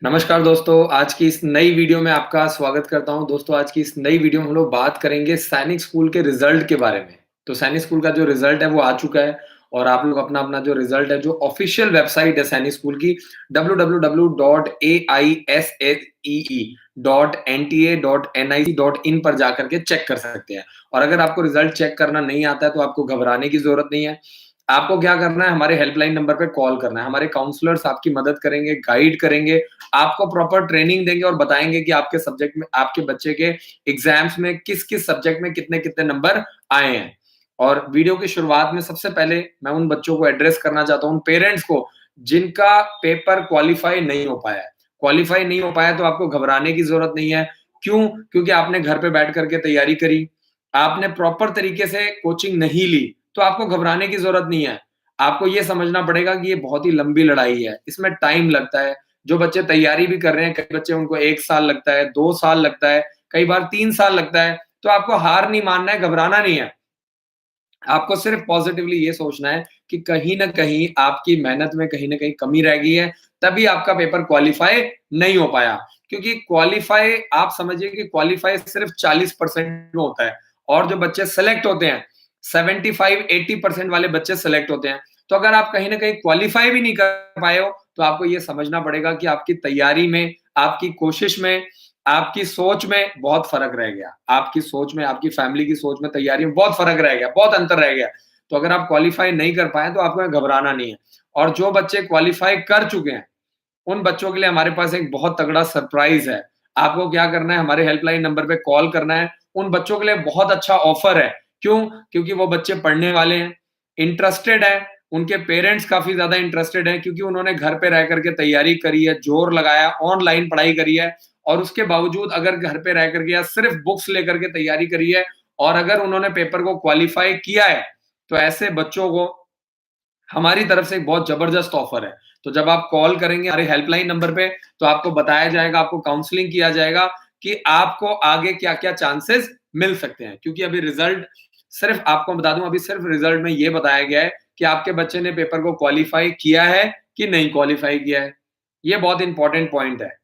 नमस्कार दोस्तों, आज की इस नई वीडियो में आपका स्वागत करता हूं। दोस्तों, आज की इस नई वीडियो में हम लोग बात करेंगे सैनिक स्कूल के रिजल्ट के बारे में। तो सैनिक स्कूल का जो रिजल्ट है वो आ चुका है और आप लोग अपना-अपना जो रिजल्ट है, जो ऑफिशियल वेबसाइट है सैनिक स्कूल की www.aissee.nta.nic.in पर जाकर के चेक कर सकते हैं। और अगर आपको रिजल्ट चेक करना नहीं आता है तो आपको घबराने की ज़रूरत नहीं है। आपको क्या करना है, हमारे हेल्पलाइन नंबर पे कॉल करना है। हमारे काउंसलर्स आपकी मदद करेंगे, गाइड करेंगे, आपको प्रॉपर ट्रेनिंग देंगे और बताएंगे कि आपके सब्जेक्ट में, आपके बच्चे के एग्जाम्स में किस-किस सब्जेक्ट में कितने-कितने नंबर आए हैं। और वीडियो की शुरुआत में सबसे पहले मैं उन बच्चों को एड्रेस करना चाहता हूँ, उन पेरेंट्स को जिनका पेपर क्वालीफाई नहीं हो पाया है। क्वालीफाई नहीं हो पाया तो आपको घबराने की ज़रूरत नहीं है। क्यों? क्योंकि आपने घर पे बैठ कर के तैयारी करी, आपने प्रॉपर तरीके से कोचिंग नहीं ली, तो आपको घबराने की ज़रूरत नहीं है। आपको ये समझना पड़ेगा कि ये बहुत ही लंबी लड़ाई है, इसमें टाइम लगता है। जो बच्चे तैयारी भी कर रहे हैं, कई बच्चे उनको 1 साल लगता है, 2 साल लगता है, कई बार 3 साल लगता है, तो आपको हार नहीं मानना है, घबराना नहीं है। आपको सिर्फ पॉजिटिवली ये सोचना है कि कहीं न कहीं आपकी मेहनत में कहीं न कहीं कमी रह गई है, तभी आपका पेपर क्वालीफाई नहीं हो पाया। क्योंकि क्वालीफाई, आप समझिए कि क्वालीफाई सिर्फ 40% में होता है और जो बच्चे सेलेक्ट होते हैं, 75-80% वाले बच्चे सेलेक्ट होते हैं। तो अगर आप कहीं न कहीं क्वालीफाई भी नहीं कर पाए हो, तो आपको ये समझना पड़ेगा कि आपकी तैयारी में, आपकी कोशिश में, आपकी सोच में बहुत फ़र्क रह गया। आपकी सोच में, आपकी फैमिली की सोच में, तैयारी में बहुत फ़र्क रह गया, बहुत अंतर रह गया। तो अगर आप क्वालीफाई नहीं कर पाए तो आपको घबराना नहीं है। और जो बच्चे क्वालीफाई कर चुके हैं, उन बच्चों के लिए हमारे पास एक बहुत तगड़ा सरप्राइज़ है। आपको क्या करना है, हमारे हेल्पलाइन नंबर पे कॉल करना है। उन बच्चों के लिए बहुत अच्छा ऑफ़र है। क्यों? क्योंकि वो बच्चे पढ़ने वाले हैं, इंटरेस्टेड हैं, उनके पेरेंट्स काफ़ी ज़्यादा इंटरेस्टेड हैं क्योंकि उन्होंने घर पे रह कर के तैयारी करी है, ज़ोर लगाया, ऑनलाइन पढ़ाई करी है और उसके बावजूद अगर घर पे रह कर के या सिर्फ़ बुक्स लेकर के तैयारी करी है और अगर उन्होंने पेपर को क्वालीफ़ाई किया है, तो ऐसे बच्चों को हमारी तरफ से एक बहुत ज़बरदस्त ऑफ़र है। तो जब आप कॉल करेंगे हमारे हेल्पलाइन नंबर पे, तो आपको बताया जाएगा, आपको काउंसलिंग किया जाएगा कि आपको आगे क्या-क्या चांसेस मिल सकते हैं। क्योंकि अभी रिज़ल्ट, सिर्फ़ आपको बता दूँ, अभी सिर्फ़ रिज़ल्ट में ये बताया गया है कि आपके बच्चे ने पेपर को क्वालीफ़ाई किया है कि नहीं क्वालीफ़ाई किया है। ये बहुत इम्पोर्टेंट पॉइंट है।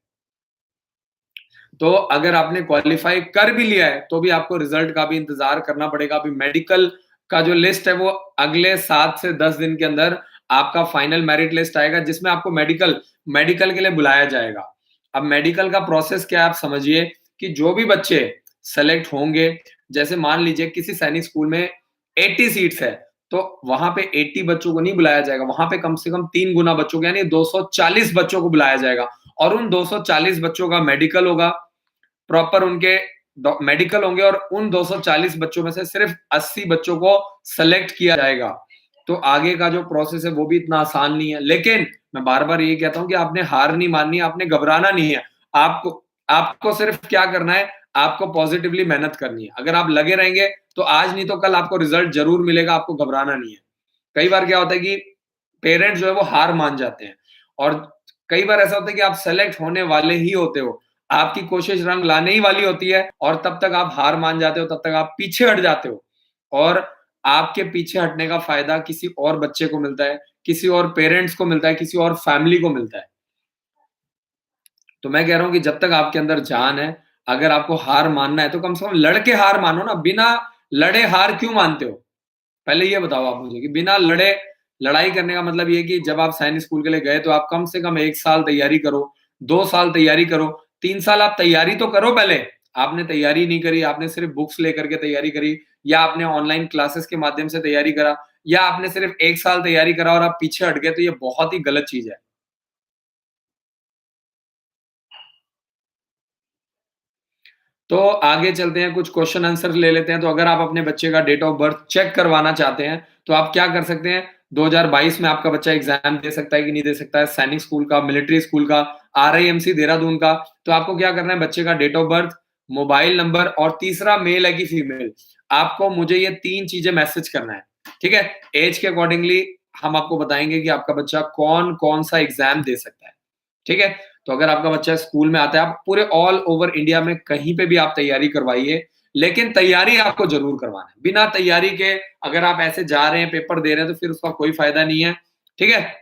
तो अगर आपने क्वालीफाई कर भी लिया है, तो भी आपको रिजल्ट का भी इंतज़ार करना पड़ेगा। अभी मेडिकल का जो लिस्ट है वो अगले 7 से 10 दिन के अंदर आपका फाइनल मेरिट लिस्ट आएगा, जिसमें आपको मेडिकल मेडिकल के लिए बुलाया जाएगा। अब मेडिकल का प्रोसेस क्या है, आप समझिए कि जो भी बच्चे सेलेक्ट होंगे, जैसे मान लीजिए किसी सैनिक स्कूल में 80 सीट्स है, तो वहाँ पे 80 बच्चों को नहीं बुलाया जाएगा, वहाँ पे कम से कम 3 गुना बच्चों को, यानी 240 बच्चों को बुलाया जाएगा और उन 240 बच्चों का मेडिकल होगा, प्रॉपर उनके मेडिकल होंगे और उन 240 बच्चों में से सिर्फ 80 बच्चों को सेलेक्ट किया जाएगा। तो आगे का जो प्रोसेस है वो भी इतना आसान नहीं है। लेकिन मैं बार-बार ये कहता हूँ कि आपने हार नहीं माननी है, आपने घबराना नहीं है। आपको आपको सिर्फ क्या करना है, आपको पॉजिटिवली मेहनत करनी है। अगर आप लगे रहेंगे तो आज नहीं तो कल आपको रिजल्ट ज़रूर मिलेगा, आपको घबराना नहीं है। कई बार क्या होता है कि पेरेंट्स जो है वो हार मान जाते हैं और कई बार ऐसा होता है कि आप सेलेक्ट होने वाले ही होते हो, आपकी कोशिश रंग लाने ही वाली होती है और तब तक आप हार मान जाते हो, तब तक आप पीछे हट जाते हो और आपके पीछे हटने का फायदा किसी और बच्चे को मिलता है, किसी और पेरेंट्स को मिलता है, किसी और फैमिली को मिलता है। तो मैं कह रहा हूँ कि जब तक आपके अंदर जान है, अगर आपको हार मानना है तो कम से कम लड़ के हार मानो ना, बिना लड़े हार क्यों मानते हो? पहले ये बताओ आप मुझे कि बिना लड़े, लड़ाई करने का मतलब ये है कि जब आप सैनिक स्कूल के लिए गए तो आप कम से कम 1 साल तैयारी करो, 2 साल तैयारी करो, 3 साल आप तैयारी तो करो पहले। आपने तैयारी नहीं करी, आपने सिर्फ़ बुक्स लेकर के तैयारी करी या आपने ऑनलाइन क्लासेस के माध्यम से तैयारी करा या आपने सिर्फ़ 1 साल तैयारी करा और आप पीछे हट गए, तो ये बहुत ही गलत चीज़ है। तो आगे चलते हैं, कुछ क्वेश्चन आंसर ले लेते हैं। तो अगर आप अपने बच्चे का डेट ऑफ बर्थ चेक करवाना चाहते हैं, तो आप क्या कर सकते हैं, 2022 में आपका बच्चा एग्ज़ाम दे सकता है कि नहीं दे सकता है, सैनिक स्कूल का, मिलिट्री स्कूल का, आरआईएमसी देहरादून का। तो आपको क्या करना है, बच्चे का date of birth, mobile number और तीसरा मेल है कि फीमेल, आपको मुझे ये 3 चीज़ें मैसेज करना है, ठीक है? ऐज के अकॉर्डिंगली हम आपको बताएँगे कि आपका बच्चा कौन-कौन सा एग्ज़ाम दे सकता है। ठीक है? तो अगर आपका बच्चा स्कूल में आता है, आप पूरे ऑल ओवर इंडिया में कहीं पे भी आप तैयारी करवाइए, लेकिन तैयारी आपको ज़रूर करवाना है। बिना तैयारी के अगर आप ऐसे जा रहे हैं, पेपर दे रहे हैं, तो फिर उसका कोई फ़ायदा नहीं है। ठीक है?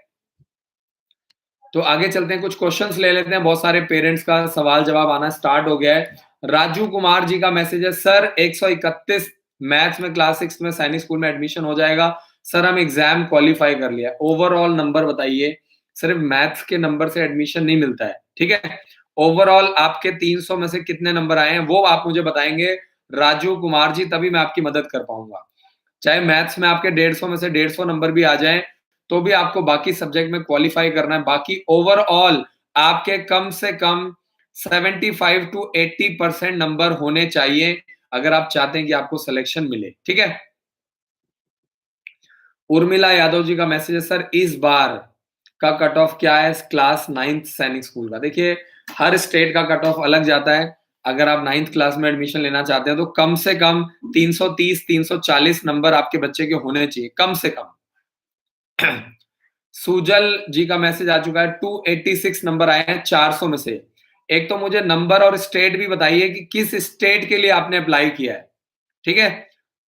तो आगे चलते हैं, कुछ क्वेश्चंस ले लेते हैं। बहुत सारे पेरेंट्स का सवाल जवाब आना स्टार्ट हो गया है। राजू कुमार जी का मैसेज है, सर 131 मैथ्स में क्लास 6 में सैनिक स्कूल में एडमिशन हो जाएगा। सर हम एग्जाम क्वालिफाई कर लिया, ओवरऑल नंबर बताइए। सिर्फ मैथ्स के नंबर से एडमिशन नहीं मिलता है, ठीक है। ओवरऑल आपके 300 में से कितने नंबर आए हैं वो आप मुझे बताएंगे राजू कुमार जी, तभी मैं आपकी मदद कर पाऊंगा। चाहे मैथ्स में आपके 150 में से 150 नंबर भी आ जाएं, तो भी आपको बाकी सब्जेक्ट में क्वालिफाई करना है। बाकी ओवरऑल आपके कम से कम 75 टू 80% नंबर होने चाहिए, अगर आप चाहते हैं कि आपको सिलेक्शन मिले, ठीक है। उर्मिला यादव जी का मैसेज है, सर इस बार का कट ऑफ क्या है क्लास 9th सैनिक स्कूल का। देखिए हर स्टेट का कट ऑफ अलग जाता है। अगर आप 9th क्लास में एडमिशन लेना चाहते हैं तो कम से कम 330 340 नंबर आपके बच्चे के होने चाहिए, कम से कम। सुजल जी का मैसेज आ चुका है, 286 नंबर आए हैं 400 में से। एक तो मुझे नंबर और स्टेट भी बताइए कि किस स्टेट के लिए आपने अप्लाई किया है, ठीक है।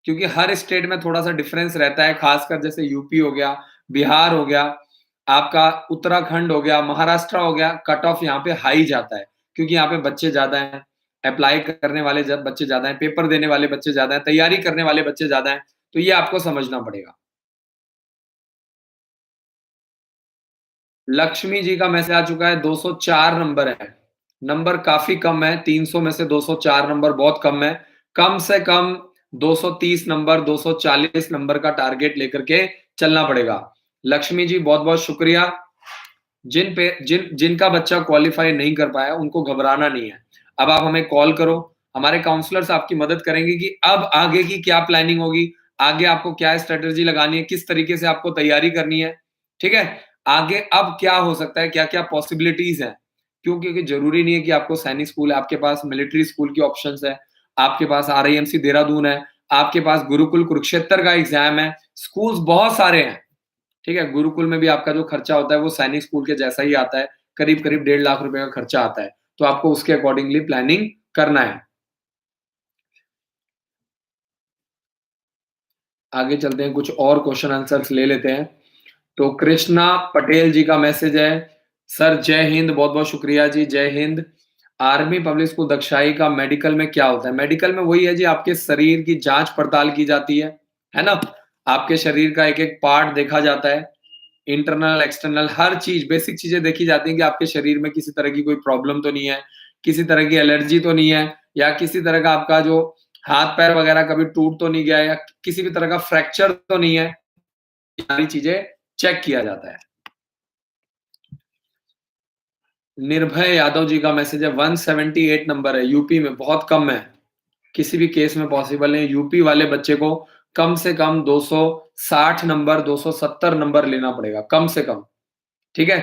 क्योंकि हर स्टेट में थोड़ा सा डिफरेंस रहता है, खासकर जैसे यूपी हो गया, बिहार हो गया, आपका उत्तराखंड हो गया, महाराष्ट्र हो गया, कट ऑफ यहाँ पे हाई जाता है क्योंकि यहाँ पे बच्चे ज्यादा हैं, अप्लाई करने वाले बच्चे ज्यादा हैं, पेपर देने वाले बच्चे ज्यादा हैं, तैयारी करने वाले बच्चे ज्यादा हैं, तो ये आपको समझना पड़ेगा। लक्ष्मी जी का मैसेज आ चुका है, 204 नंबर है। नंबर काफी कम है, 300 में से 204 नंबर बहुत कम है। कम से कम 230 नंबर, 240 नंबर का टारगेट लेकर के चलना पड़ेगा। लक्ष्मी जी बहुत बहुत शुक्रिया। जिनका बच्चा क्वालिफाई नहीं कर पाया उनको घबराना नहीं है। अब आप हमें कॉल करो, हमारे काउंसलर्स आपकी मदद करेंगे कि अब आगे की क्या प्लानिंग होगी, आगे आपको क्या स्ट्रेटेजी लगानी है, किस तरीके से आपको तैयारी करनी है, ठीक है। आगे अब क्या हो सकता है, क्या क्या पॉसिबिलिटीज हैं। क्योंकि जरूरी नहीं है कि आपको सैनिक स्कूल है, आपके पास मिलिट्री स्कूल की ऑप्शंस है, आपके पास RIMC देहरादून है, आपके पास गुरुकुल कुरुक्षेत्र का एग्जाम है, स्कूल्स बहुत सारे हैं, ठीक है। गुरुकुल में भी आपका जो खर्चा होता है वो सैनिक स्कूल के जैसा ही आता है, करीब करीब 1.5 लाख रुपए का खर्चा आता है, तो आपको उसके अकॉर्डिंगली प्लानिंग करना है। आगे चलते हैं, कुछ और क्वेश्चन आंसर्स ले लेते हैं। तो कृष्णा पटेल जी का मैसेज है, सर जय हिंद, बहुत बहुत शुक्रिया जी, जय हिंद। आर्मी पब्लिक स्कूल दक्षाई का मेडिकल में क्या होता है। मेडिकल में वही है जी, आपके शरीर की जांच पड़ताल की जाती है ना। आपके शरीर का एक एक पार्ट देखा जाता है, इंटरनल एक्सटर्नल हर चीज, बेसिक चीजें देखी जाती हैं कि आपके शरीर में किसी तरह की कोई प्रॉब्लम तो नहीं है, किसी तरह की एलर्जी तो नहीं है, या किसी तरह का आपका जो हाथ पैर वगैरह कभी टूट तो नहीं गया, या किसी भी तरह का फ्रैक्चर तो नहीं है। सारी चीजें चेक किया जाता है। निर्भय यादव जी का मैसेज है, 178 नंबर है, यूपी में बहुत कम है, किसी भी केस में पॉसिबल नहीं। यूपी वाले बच्चे को कम से कम 260 नंबर, 270 नंबर लेना पड़ेगा, कम से कम, ठीक है।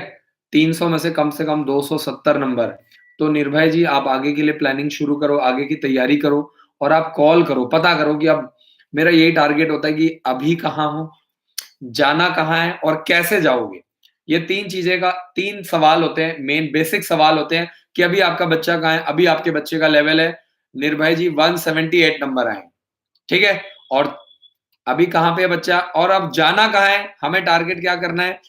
300 में से कम 270 नंबर। तो निर्भय जी आप आगे के लिए प्लानिंग शुरू करो, आगे की तैयारी करो, और आप कॉल करो, पता करो कि अब मेरा यही टारगेट होता है कि अभी कहाँ हो, जाना कहाँ है और कैसे जाओगे। ये 3 सवाल होते हैं, मेन बेसिक सवाल होते हैं कि अभी आपका बच्चा कहाँ है, अभी आपके बच्चे का लेवल है। निर्भय जी 178 नंबर आए, ठीक है। और अभी कहाँ पे है बच्चा, और अब जाना कहाँ है, हमें टारगेट क्या करना है,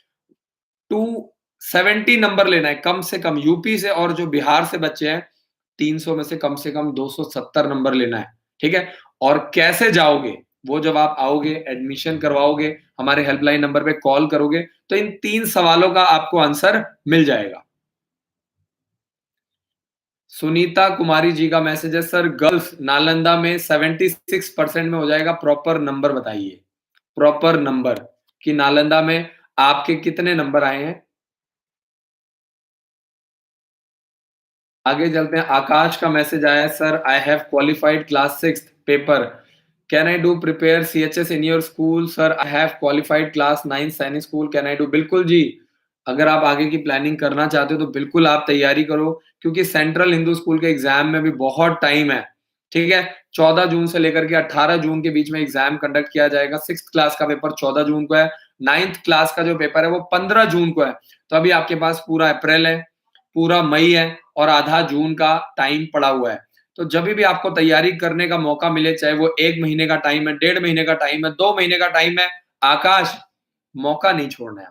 270 नंबर लेना है कम से कम। यूपी से और जो बिहार से बच्चे हैं, 300 में से कम 270 नंबर लेना है, ठीक है। और कैसे जाओगे, वो जब आप आओगे एडमिशन करवाओगे, हमारे हेल्पलाइन नंबर पे कॉल करोगे, तो इन 3 सवालों का आपको आंसर मिल जाएगा। सुनीता कुमारी जी का मैसेज है, सर गर्ल्स नालंदा में 76% में हो जाएगा, प्रॉपर नंबर बताइए। प्रॉपर नंबर कि नालंदा में आपके कितने नंबर आए हैं। आगे चलते हैं, आकाश का मैसेज आया है, sir I have qualified class 6 paper, can I do prepare CHS in your school. Sir I have qualified class 9 सैनिक स्कूल, कैन आई डू। बिल्कुल जी, अगर आप आगे की प्लानिंग करना चाहते हो तो बिल्कुल आप तैयारी करो, क्योंकि सेंट्रल हिंदू स्कूल के एग्जाम में भी बहुत टाइम है, ठीक है। 14 जून से लेकर के 18 जून के बीच में एग्जाम कंडक्ट किया जाएगा। 6th क्लास का पेपर 14 जून को है, 9th क्लास का जो पेपर है वो 15 जून को है। तो अभी आपके पास पूरा अप्रैल है, पूरा मई है, और आधा जून का टाइम पड़ा हुआ है। तो जब भी आपको तैयारी करने का मौका मिले, चाहे वो 1 महीने का टाइम है, 1.5 महीने का टाइम है, 2 महीने का टाइम है, आकाश मौका नहीं छोड़ना है।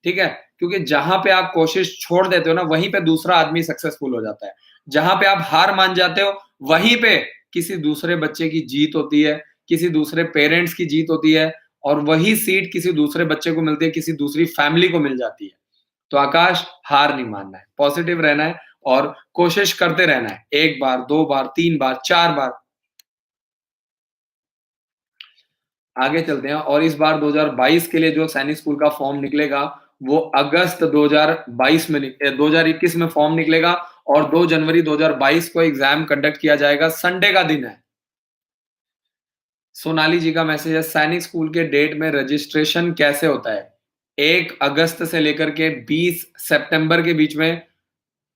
ठीक है? क्योंकि जहाँ पे आप कोशिश छोड़ देते हो ना, वहीं पे दूसरा आदमी सक्सेसफुल हो जाता है। जहाँ पे आप हार मान जाते हो, वहीं पे किसी दूसरे बच्चे की जीत होती है, किसी दूसरे पेरेंट्स की जीत होती है और वही सीट किसी दूसरे बच्चे को मिलती है, किसी दूसरी फैमिली को मिल जाती है। तो आकाश, हार नहीं मानना है, पॉजिटिव रहना है और कोशिश करते रहना है। 1 बार, 2 बार, 3 बार, 4 बार। आगे चलते हैं और इस बार 2022 के लिए जो सैनिक स्कूल का फॉर्म निकलेगा, वो अगस्त 2022 में 2021 में फॉर्म निकलेगा और 2 जनवरी 2022 को एग्ज़ाम कंडक्ट किया जाएगा, संडे का दिन है। सोनाली जी का मैसेज है, सैनिक स्कूल के डेट में रजिस्ट्रेशन कैसे होता है? 1 अगस्त से लेकर के 20 सितंबर के बीच में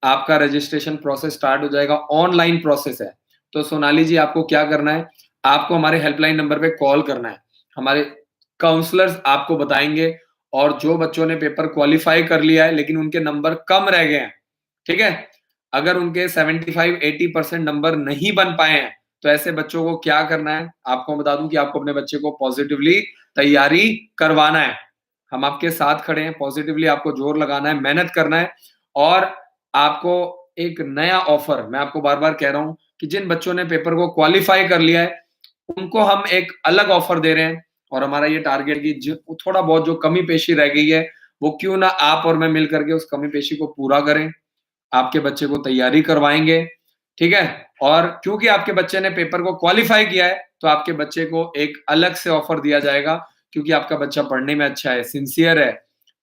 आपका रजिस्ट्रेशन प्रोसेस स्टार्ट हो जाएगा, ऑनलाइन प्रोसेस है। तो सोनाली जी आपको क्या करना है, आपको हमारे हेल्पलाइन नंबर पे कॉल करना है। हमारे काउंसलर्स आपको बताएँगे और जो बच्चों ने पेपर क्वालीफाई कर लिया है लेकिन उनके नंबर कम रह गए हैं, ठीक है? अगर उनके 75-80% नंबर नहीं बन पाए हैं, तो ऐसे बच्चों को क्या करना है? आपको बता दूँ कि आपको अपने बच्चे को पॉज़िटिवली तैयारी करवाना है। हम आपके साथ खड़े हैं, पॉज़िटिवली आपको ज़ोर लगाना है, मेहनत करना है और आपको एक नया ऑफ़र मैं आपको बार-बार कह रहा हूँ कि जिन बच्चों ने पेपर को क्वालीफाई कर लिया है, उनको हम एक अलग ऑफ़र दे रहे हैं और हमारा ये टारगेट कि ज थोड़ा बहुत जो कमी पेशी रह गई है, वो क्यों ना आप और मैं मिल कर के उस कमी पेशी को पूरा करें। आपके बच्चे को तैयारी करवाएँगे, ठीक है? और क्योंकि आपके बच्चे ने पेपर को क्वालीफाई किया है, तो आपके बच्चे को एक अलग से ऑफ़र दिया जाएगा क्योंकि आपका बच्चा पढ़ने में अच्छा है, सिंसियर है,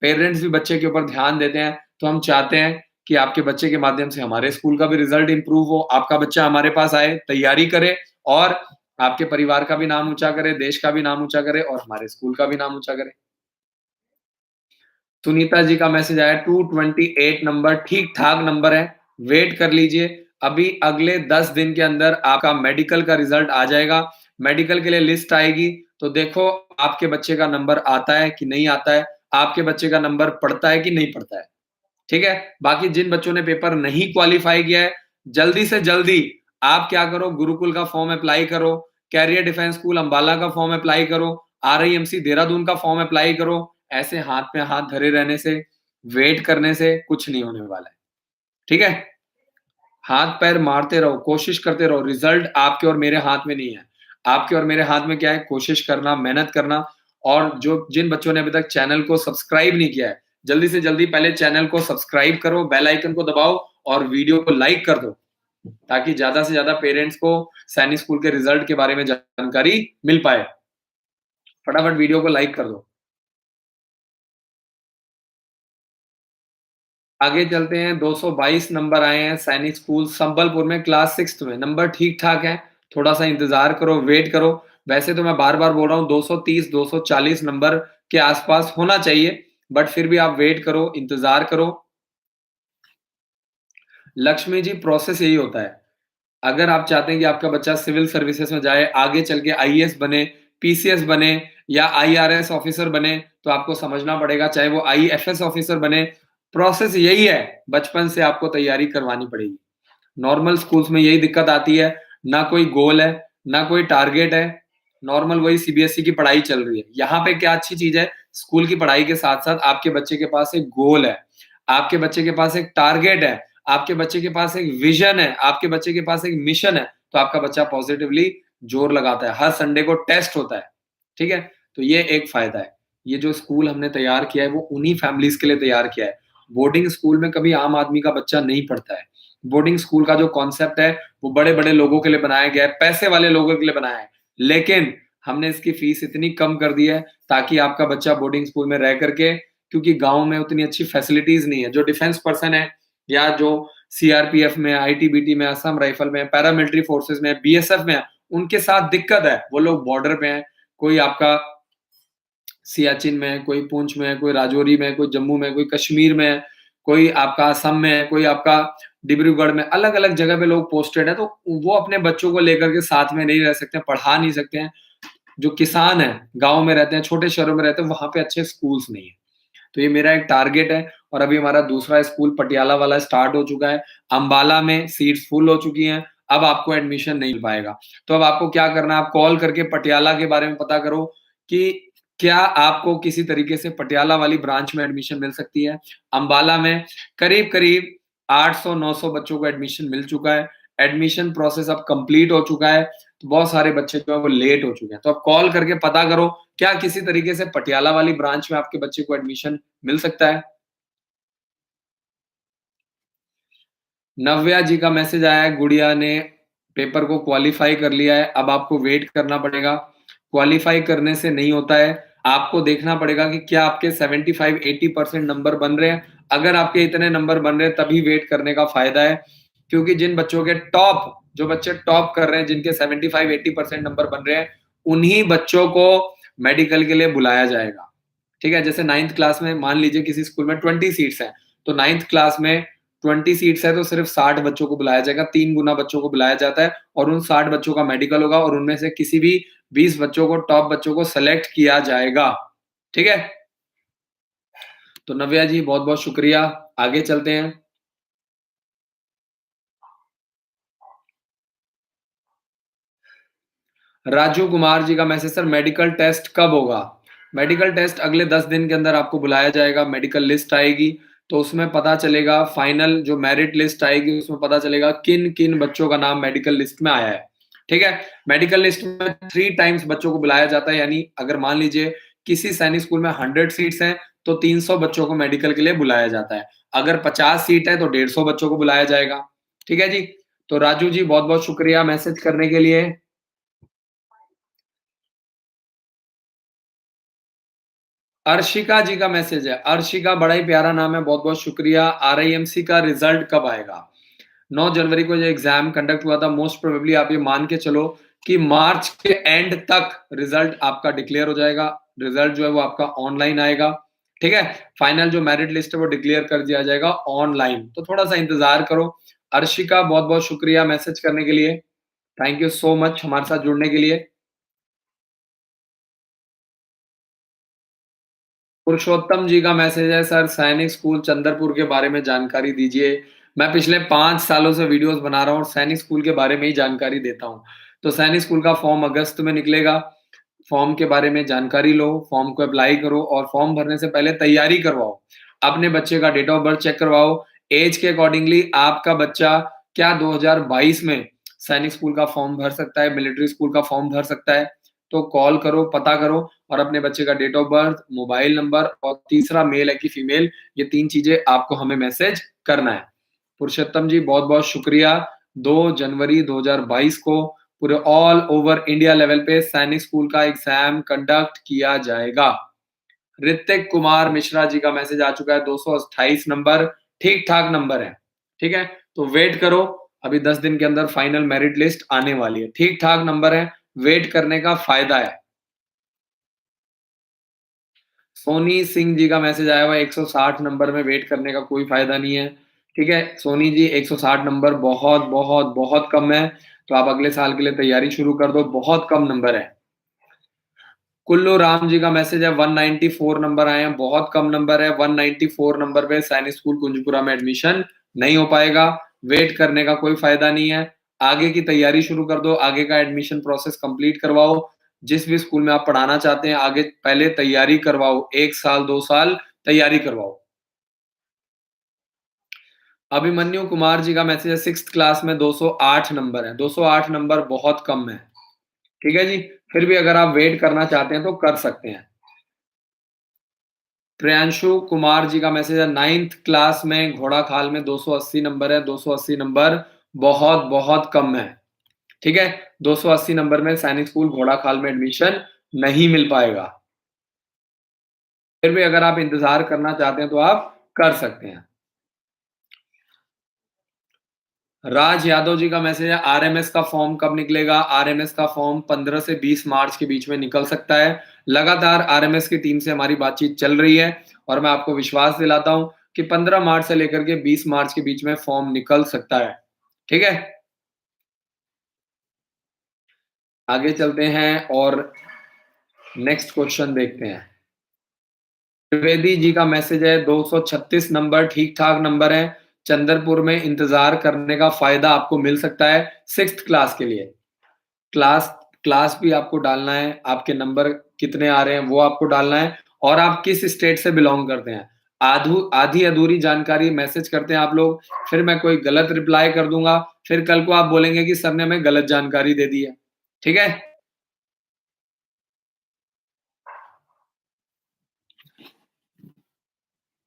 पेरेंट्स भी बच्चे के ऊपर ध्यान देते हैं, तो हम चाहते हैं कि आपके बच्चे के माध्यम से हमारे स्कूल का भी रिज़ल्ट इम्प्रूव हो, आपका बच्चा हमारे पास आए, तैयारी करे और आपके परिवार का भी नाम ऊँचा करे, देश का भी नाम ऊँचा करे और हमारे स्कूल का भी नाम ऊँचा करे। सुनीता जी का मैसेज आया 228 नंबर ठीक-ठाक नंबर है, वेट कर लीजिए। अभी अगले 10 दिन के अंदर आपका मेडिकल का रिज़ल्ट आ जाएगा। मेडिकल के लिए लिस्ट आएगी, तो देखो आपके बच्चे का नंबर आता है कि नहीं आता है, आपके बच्चे का नंबर पड़ता है कि नहीं पड़ता है, ठीक है? बाकी जिन बच्चों ने पेपर नहीं क्वालीफाई किया है, जल्दी से जल्दी आप क्या करो गुरुकुल का फॉर्म अप्लाई करो, कैरियर डिफेंस स्कूल अम्बाला का फॉर्म अप्लाई करो, आरआईएमसी देहरादून का फॉर्म अप्लाई करो। ऐसे हाथ पे हाथ धरे रहने से, वेट करने से कुछ नहीं होने वाला है, ठीक है? हाथ-पैर मारते रहो, कोशिश करते रहो, रिज़ल्ट आपके और मेरे हाथ में नहीं है। आपके और मेरे हाथ में क्या है? कोशिश करना, मेहनत करना और जो जिन बच्चों ने अभी तक चैनल को सब्सक्राइब नहीं किया है, जल्दी से जल्दी पहले चैनल को सब्सक्राइब करो, बेल आइकन को दबाओ और वीडियो को लाइक कर दो, ताकि ज़्यादा से ज़्यादा पेरेंट्स को सैनिक स्कूल के रिज़ल्ट के बारे में जानकारी मिल पाए। फटाफट वीडियो को लाइक कर दो। आगे चलते हैं 222 नंबर आए हैं सैनिक स्कूल संबलपुर में क्लास 6th में नंबर ठीक-ठाक है, थोड़ा-सा इंतज़ार करो, वेट करो। वैसे तो मैं बार-बार बोल रहा हूँ 230 240 नंबर के आस-पास होना चाहिए, बट फिर भी आप वेट करो, इंतज़ार करो। लक्ष्मी जी प्रोसेस यही होता है। अगर आप चाहते हैं कि आपका बच्चा सिविल सर्विसेज़ में जाए, आगे चल के आईएएस बने, पीसीएस बने या आईआरएस ऑफ़िसर बने, तो आपको समझना पड़ेगा, चाहे वो आईएफएस ऑफ़िसर बने, प्रोसेस यही है, बचपन से आपको तैयारी करवानी पड़ेगी। नॉर्मल स्कूल्स में यही दिक्कत आती है, ना कोई गोल है, ना कोई टारगेट है, नॉर्मल वही सीबीएसई की पढ़ाई चल रही है। यहाँ पे क्या अच्छी चीज़ है, स्कूल की पढ़ाई के साथ-साथ आपके बच्चे के पास एक गोल है, आपके बच्चे के पास एक टारगेट है, आपके बच्चे के पास एक विज़न है, आपके बच्चे के पास एक मिशन है, तो आपका बच्चा पॉज़िटिवली ज़ोर लगाता है। हर संडे को टेस्ट होता है, ठीक है? तो ये एक फ़ायदा है। ये जो स्कूल हमने तैयार किया है, वो उन्हीं फैमिलीज़ के लिए तैयार किया है। बोर्डिंग स्कूल में कभी आम आदमी का बच्चा नहीं पढ़ता है। बोर्डिंग स्कूल का जो कॉन्सेप्ट है, वो बड़े-बड़े लोगों के लिए बनाया गया है, पैसे वाले लोगों के लिए बनाया है। लेकिन हमने इसकी फीस इतनी कम कर दी है, ताकि आपका बच्चा बोर्डिंग स्कूल में रह कर के क्योंकि गाँव में उतनी अच्छी फैसिलिटीज़ नहीं है। जो डिफेंस पर्सन है या जो सीआरपीएफ में, आईटीबीटी में, असम राइफल में, पैरामिलिट्री फोर्सेस में, बीएसएफ में है, उनके साथ दिक्कत है। वो लोग बॉर्डर पे हैं, कोई आपका सियाचिन में है, कोई पुंछ में है, कोई राजौरी में है, कोई जम्मू में है, कोई कश्मीर में है, कोई आपका असम में है, कोई आपका डिब्रूगढ़ में, अलग-अलग जगह पे लोग पोस्टेड हैं, तो वो अपने बच्चों को लेकर के साथ में नहीं रह सकते हैं, पढ़ा नहीं सकते हैं। जो किसान हैं, गाँव में रहते हैं, छोटे शहरों में रहते हैं, वहाँ पे अच्छे स्कूल्स नहीं है। तो ये मेरा एक टारगेट है और अभी हमारा दूसरा स्कूल पटियाला वाला स्टार्ट हो चुका है। अम्बाला में सीट्स फुल हो चुकी हैं, अब आपको एडमिशन नहीं मिल पाएगा। तो अब आपको क्या करना है, आप कॉल करके पटियाला के बारे में पता करो कि क्या आपको किसी तरीके से पटियाला वाली ब्रांच में एडमिशन मिल सकती है? अंबाला में करीब-करीब 800-900 बच्चों को एडमिशन मिल चुका है। एडमिशन प्रोसेस अब कंप्लीट हो चुका है, तो बहुत सारे बच्चे जो है वो लेट हो चुके हैं। तो आप कॉल करके पता करो, क्या किसी तरीके से पटियाला वाली ब्रांच में आपके बच्चे को एडमिशन मिल सकता है? नव्या जी का मैसेज आया है, गुड़िया ने पेपर को क्वालीफाई कर लिया है, अब आपको वेट करना पड़ेगा। क्वालीफाई करने से नहीं होता है, आपको देखना पड़ेगा कि क्या आपके 75-80% नंबर बन रहे हैं। अगर आपके इतने नंबर बन रहे हैं तभी वेट करने का फायदा है, क्योंकि जिन बच्चों के जो बच्चे टॉप कर रहे हैं, जिनके 75-80% नंबर बन रहे हैं, उन्हीं बच्चों को मेडिकल के लिए बुलाया जाएगा। ठीक है? जैसे 9th क्लास में मान लीजिए किसी स्कूल में 20 सीट्स हैं, तो 9th क्लास में 20 सीट्स है तो सिर्फ 60 बच्चों को बुलाया जाएगा, 3 गुना बच्चों को बुलाया जाता है और उन 60 बच्चों का मेडिकल होगा और उनमें से किसी भी 20 बच्चों को, टॉप बच्चों को सेलेक्ट किया जाएगा। ठीक है? तो नव्या जी बहुत-बहुत शुक्रिया। आगे चलते हैं। राजू कुमार जी का मैसेज, सर मेडिकल टेस्ट कब होगा? मेडिकल टेस्ट अगले 10 दिन के अंदर आपको बुलाया जाएगा, मेडिकल लिस्ट आएगी, तो उसमें पता चलेगा, फाइनल जो मेरिट लिस्ट आएगी उसमें पता चलेगा किन-किन बच्चों का नाम मेडिकल लिस्ट में आया है। ठीक है? मेडिकल लिस्ट में 3 टाइम्स बच्चों को बुलाया जाता है, यानी अगर मान लीजिए किसी सैनिक स्कूल में 100 सीट्स हैं, तो 300 बच्चों को मेडिकल के लिए बुलाया जाता है। अगर 50 सीट है तो 150 बच्चों को बुलाया जाएगा। ठीक है जी? तो राजू जी बहुत-बहुत शुक्रिया मैसेज करने के लिए। अर्शिका जी का मैसेज है। अर्शिका बड़ा ही प्यारा नाम है, बहुत-बहुत शुक्रिया। आरआईएमसी का रिजल्ट कब आएगा? 9 जनवरी को जो एग्ज़ाम कंडक्ट हुआ था, मोस्ट प्रोबेबली आप ये मान के चलो कि मार्च के एंड तक रिजल्ट आपका डिक्लेयर हो जाएगा। रिजल्ट जो है वो आपका ऑनलाइन आएगा। ठीक है? फाइनल जो मेरिट लिस्ट है वो डिक्लेयर कर दिया जाएगा ऑनलाइन। तो थोड़ा-सा इंतज़ार करो। अर्शिका बहुत-बहुत शुक्रिया मैसेज करने के लिए। थैंक यू सो मच हमारे साथ जुड़ने के लिए। पुरुषोत्तम जी का मैसेज है, सर सैनिक स्कूल चंदरपुर के बारे में जानकारी दीजिए। मैं पिछले 5 सालों से वीडियोस बना रहा हूँ और सैनिक स्कूल के बारे में ही जानकारी देता हूँ। तो सैनिक स्कूल का फॉर्म अगस्त में निकलेगा। फॉर्म के बारे में जानकारी लो, फॉर्म को अप्लाई करो और फॉर्म भरने से पहले तैयारी करवाओ। अपने बच्चे का डेट ऑफ बर्थ चेक करवाओ। ऐज के अकॉर्डिंगली आपका बच्चा क्या 2022 में सैनिक स्कूल का फॉर्म भर सकता है, मिलिट्री स्कूल का फॉर्म भर सकता है। तो कॉल करो, पता करो और अपने बच्चे का date of birth, mobile number और तीसरा मेल है कि फीमेल, ये 3 चीज़ें आपको हमें मैसेज करना है। पुरुषोत्तम जी बहुत-बहुत शुक्रिया। 2 जनवरी 2022 को पूरे ऑल ओवर इंडिया लेवल पे सैनिक स्कूल का एग्ज़ाम कंडक्ट किया जाएगा। ऋतिक कुमार मिश्रा जी का मैसेज आ चुका है, 228 नंबर, ठीक-ठाक नंबर है। ठीक है? तो वेट करो, अभी 10 दिन के अंदर फाइनल मेरिट लिस्ट आने वाली है। ठीक-ठाक नंबर है, वेट करने का फ़ायदा है। सोनी सिंह जी का मैसेज आया हुआ है, 160 नंबर में वेट करने का कोई फ़ायदा नहीं है। ठीक है? सोनी जी 160 नंबर बहुत, बहुत, बहुत कम है, तो आप अगले साल के लिए तैयारी शुरू कर दो, बहुत कम नंबर है। कुल्लू राम जी का मैसेज है, 194 नंबर आए हैं, बहुत कम नंबर है। 194 नंबर पे सैनिक स्कूल कुंजपुरा में एडमिशन नहीं हो पाएगा, वेट करने का कोई फ़ायदा नहीं है। आगे की तैयारी शुरू कर दो, आगे का एडमिशन प्रोसेस कंप्लीट करवाओ। जिस भी स्कूल में आप पढ़ाना चाहते हैं, आगे पहले तैयारी करवाओ, 1 साल, 2 साल तैयारी करवाओ। अभिमन्यु कुमार जी का मैसेज है, 6th क्लास में 208 नंबर है। 208 नंबर बहुत कम है। ठीक है जी? फिर भी अगर आप वेट करना चाहते हैं तो कर सकते हैं। प्रियांशु कुमार जी का मैसेज है, 9th क्लास में घोड़ाखाल में 280 नंबर है। 280 नंबर बहुत बहुत कम है। ठीक है? 280 नंबर में सैनिक स्कूल घोड़ाखाल में एडमिशन नहीं मिल पाएगा। फिर भी अगर आप इंतजार करना चाहते हैं तो आप कर सकते हैं। राज यादव जी का मैसेज है, आरएमएस का फॉर्म कब निकलेगा? आरएमएस का फॉर्म 15 से 20 मार्च के बीच में निकल सकता है। लगातार आरएमएस की टीम से हमारी बातचीत चल रही है और मैं आपको विश्वास दिलाता हूं कि 15 मार्च से लेकर के 20 मार्च के बीच में फॉर्म निकल सकता है। ठीक है? आगे चलते हैं और नेक्स्ट क्वेश्चन देखते हैं। त्रिवेदी जी का मैसेज है, 236 नंबर ठीक-ठाक नंबर है। चंदरपुर में इंतजार करने का फ़ायदा आपको मिल सकता है 6th क्लास के लिए। क्लास क्लास भी आपको डालना है, आपके नंबर कितने आ रहे हैं वो आपको डालना है और आप किस स्टेट से बिलॉन्ग करते हैं। आधी अधूरी जानकारी मैसेज करते हैं आप लोग, फिर मैं कोई गलत रिप्लाई कर दूँगा, फिर कल को आप बोलेंगे कि सर ने हमें गलत जानकारी दे दी है। ठीक है?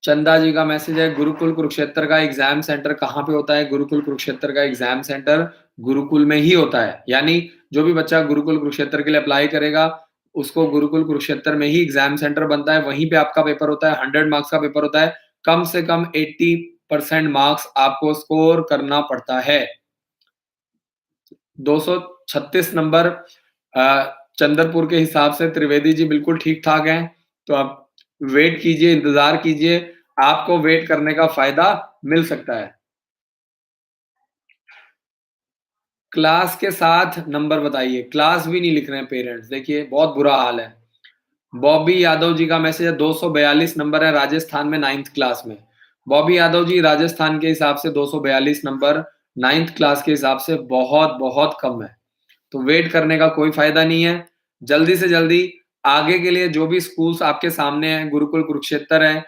चंदा जी का मैसेज है, गुरुकुल कुरुक्षेत्र का एग्जाम सेंटर कहाँ पे होता है? गुरुकुल कुरुक्षेत्र का एग्जाम सेंटर गुरुकुल में ही होता है। यानी जो भी बच्चा गुरुकुल कुरुक्षेत्र के लिए अप्लाई करेगा, उसको गुरुकुल कुरुक्षेत्र में ही एग्जाम सेंटर बनता है, वहीं पे आपका पेपर होता है, 100 मार्क्स का पेपर होता है। कम से कम 80% मार्क्स आपको स्कोर करना पड़ता है। 236 नंबर चंद्रपुर के हिसाब से त्रिवेदी जी बिल्कुल ठीक-ठाक हैं, तो आप वेट कीजिए, इंतज़ार कीजिए, आपको वेट करने का फ़ायदा मिल सकता है। क्लास के साथ नंबर बताइए, क्लास भी नहीं लिख रहे हैं पेरेंट्स, देखिए बहुत बुरा हाल है। बॉबी यादव जी का मैसेज है 242 नंबर है राजस्थान में 9th क्लास में। बॉबी यादव जी राजस्थान के हिसाब से 242 नंबर 9th क्लास के हिसाब से बहुत-बहुत कम है। तो वेट करने का कोई फ़ायदा नहीं है। जल्दी से जल्दी आगे के लिए जो भी स्कूल्स आपके सामने हैं, गुरुकुल कुरुक्षेत्र है,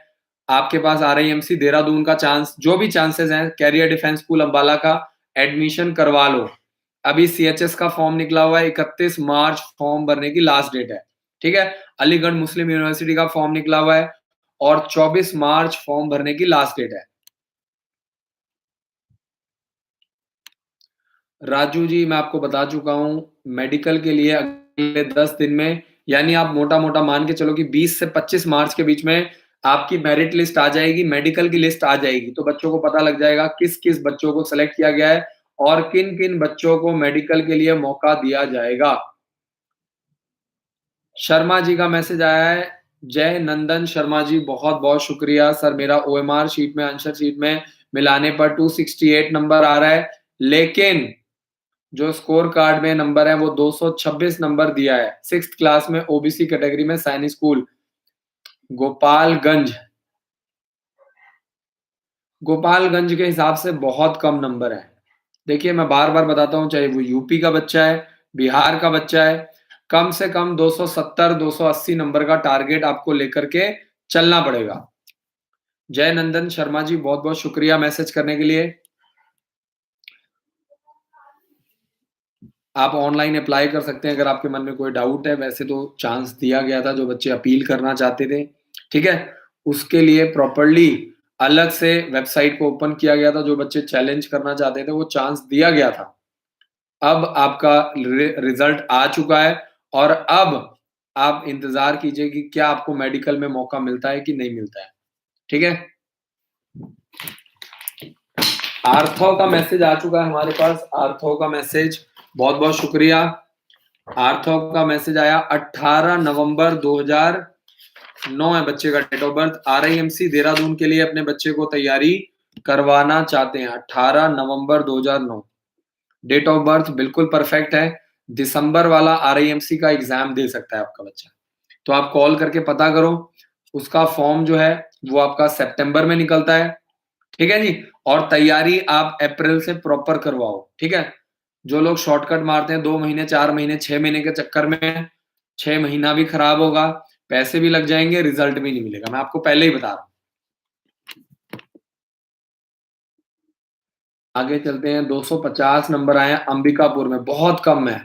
आपके पास आरआईएमसी देहरादून का चांस जो भी चांसेस हैं, कैरियर डिफेंस स्कूल अम्बाला का एडमिशन करवा लो। अभी सीएचएस का फॉर्म निकला हुआ है, 31 मार्च फॉर्म भरने की लास्ट डेट है। ठीक है? अलीगढ़ मुस्लिम यूनिवर्सिटी का फॉर्म निकला हुआ है और 24 मार्च फॉर्म भरने की लास्ट डेट है। राजू जी, मैं आपको बता चुका हूँ, मेडिकल के लिए अगले 10 दिन में यानी आप मोटा-मोटा मान के चलो कि 20 से 25 मार्च के बीच में आपकी मेरिट लिस्ट आ जाएगी, मेडिकल की लिस्ट आ जाएगी। तो बच्चों को पता लग जाएगा किस-किस बच्चों को सेलेक्ट किया गया है और किन-किन बच्चों को मेडिकल के लिए मौका दिया जाएगा। शर्मा जी का मैसेज आया है, जय नंदन शर्मा जी, बहुत-बहुत शुक्रिया सर, मेरा ओएमआर शीट में आंसर शीट में मिलाने पर 268 नंबर आ रहा है, लेकिन जो स्कोर कार्ड में नंबर है वो 226 नंबर दिया है। 6th क्लास में ओबीसी कैटेगरी में सैनिक स्कूल गोपालगंज। गोपालगंज के हिसाब से बहुत कम नंबर है। देखिए मैं बार-बार बताता हूँ, चाहे वो यूपी का बच्चा है, बिहार का बच्चा है, कम से कम 270-280 नंबर का टारगेट आपको लेकर के चलना पड़ेगा। जय नंदन शर्मा जी, बहुत-बहुत शुक्रिया मैसेज करने के लिए। आप ऑनलाइन अप्लाई कर सकते हैं अगर आपके मन में कोई डाउट है, वैसे तो चांस दिया गया था जो बच्चे अपील करना चाहते थे, ठीक है? उसके लिए प्रॉपर्ली अलग से वेबसाइट को ओपन किया गया था, जो बच्चे चैलेंज करना चाहते थे वो चांस दिया गया था। अब आपका रिजल्ट आ चुका है और अब आप इंतज़ार कीजिए कि क्या आपको मेडिकल में मौका मिलता है कि नहीं मिलता है, ठीक है? आर्थो का मैसेज आ चुका है हमारे पास, आर्थो का मैसेज, बहुत-बहुत शुक्रिया। आर्थो का मैसेज आया 18 नवंबर 2009 है बच्चे का date of birth. RIMC Dehradun के लिए अपने बच्चे को तैयारी करवाना चाहते हैं, 18 नवंबर 2009। डेट ऑफ बर्थ बिल्कुल परफेक्ट है। दिसंबर वाला आरआईएमसी का एग्जाम दे सकता है आपका बच्चा। तो आप कॉल करके पता करो, उसका फॉर्म जो है वो आपका सितंबर में निकलता है, ठीक है जी? और तैयारी आप अप्रैल से प्रॉपर करवाओ, ठीक है? जो लोग शॉर्टकट मारते हैं 2 महीने, 4 महीने, 6 महीने के चक्कर में 6 महीना भी खराब होगा, पैसे भी लग जाएँगे, रिजल्ट भी नहीं मिलेगा। मैं आपको पहले ही बता रहा हूँ। आगे चलते हैं, 250 नंबर आए हैं अंबिकापुर में, बहुत कम है।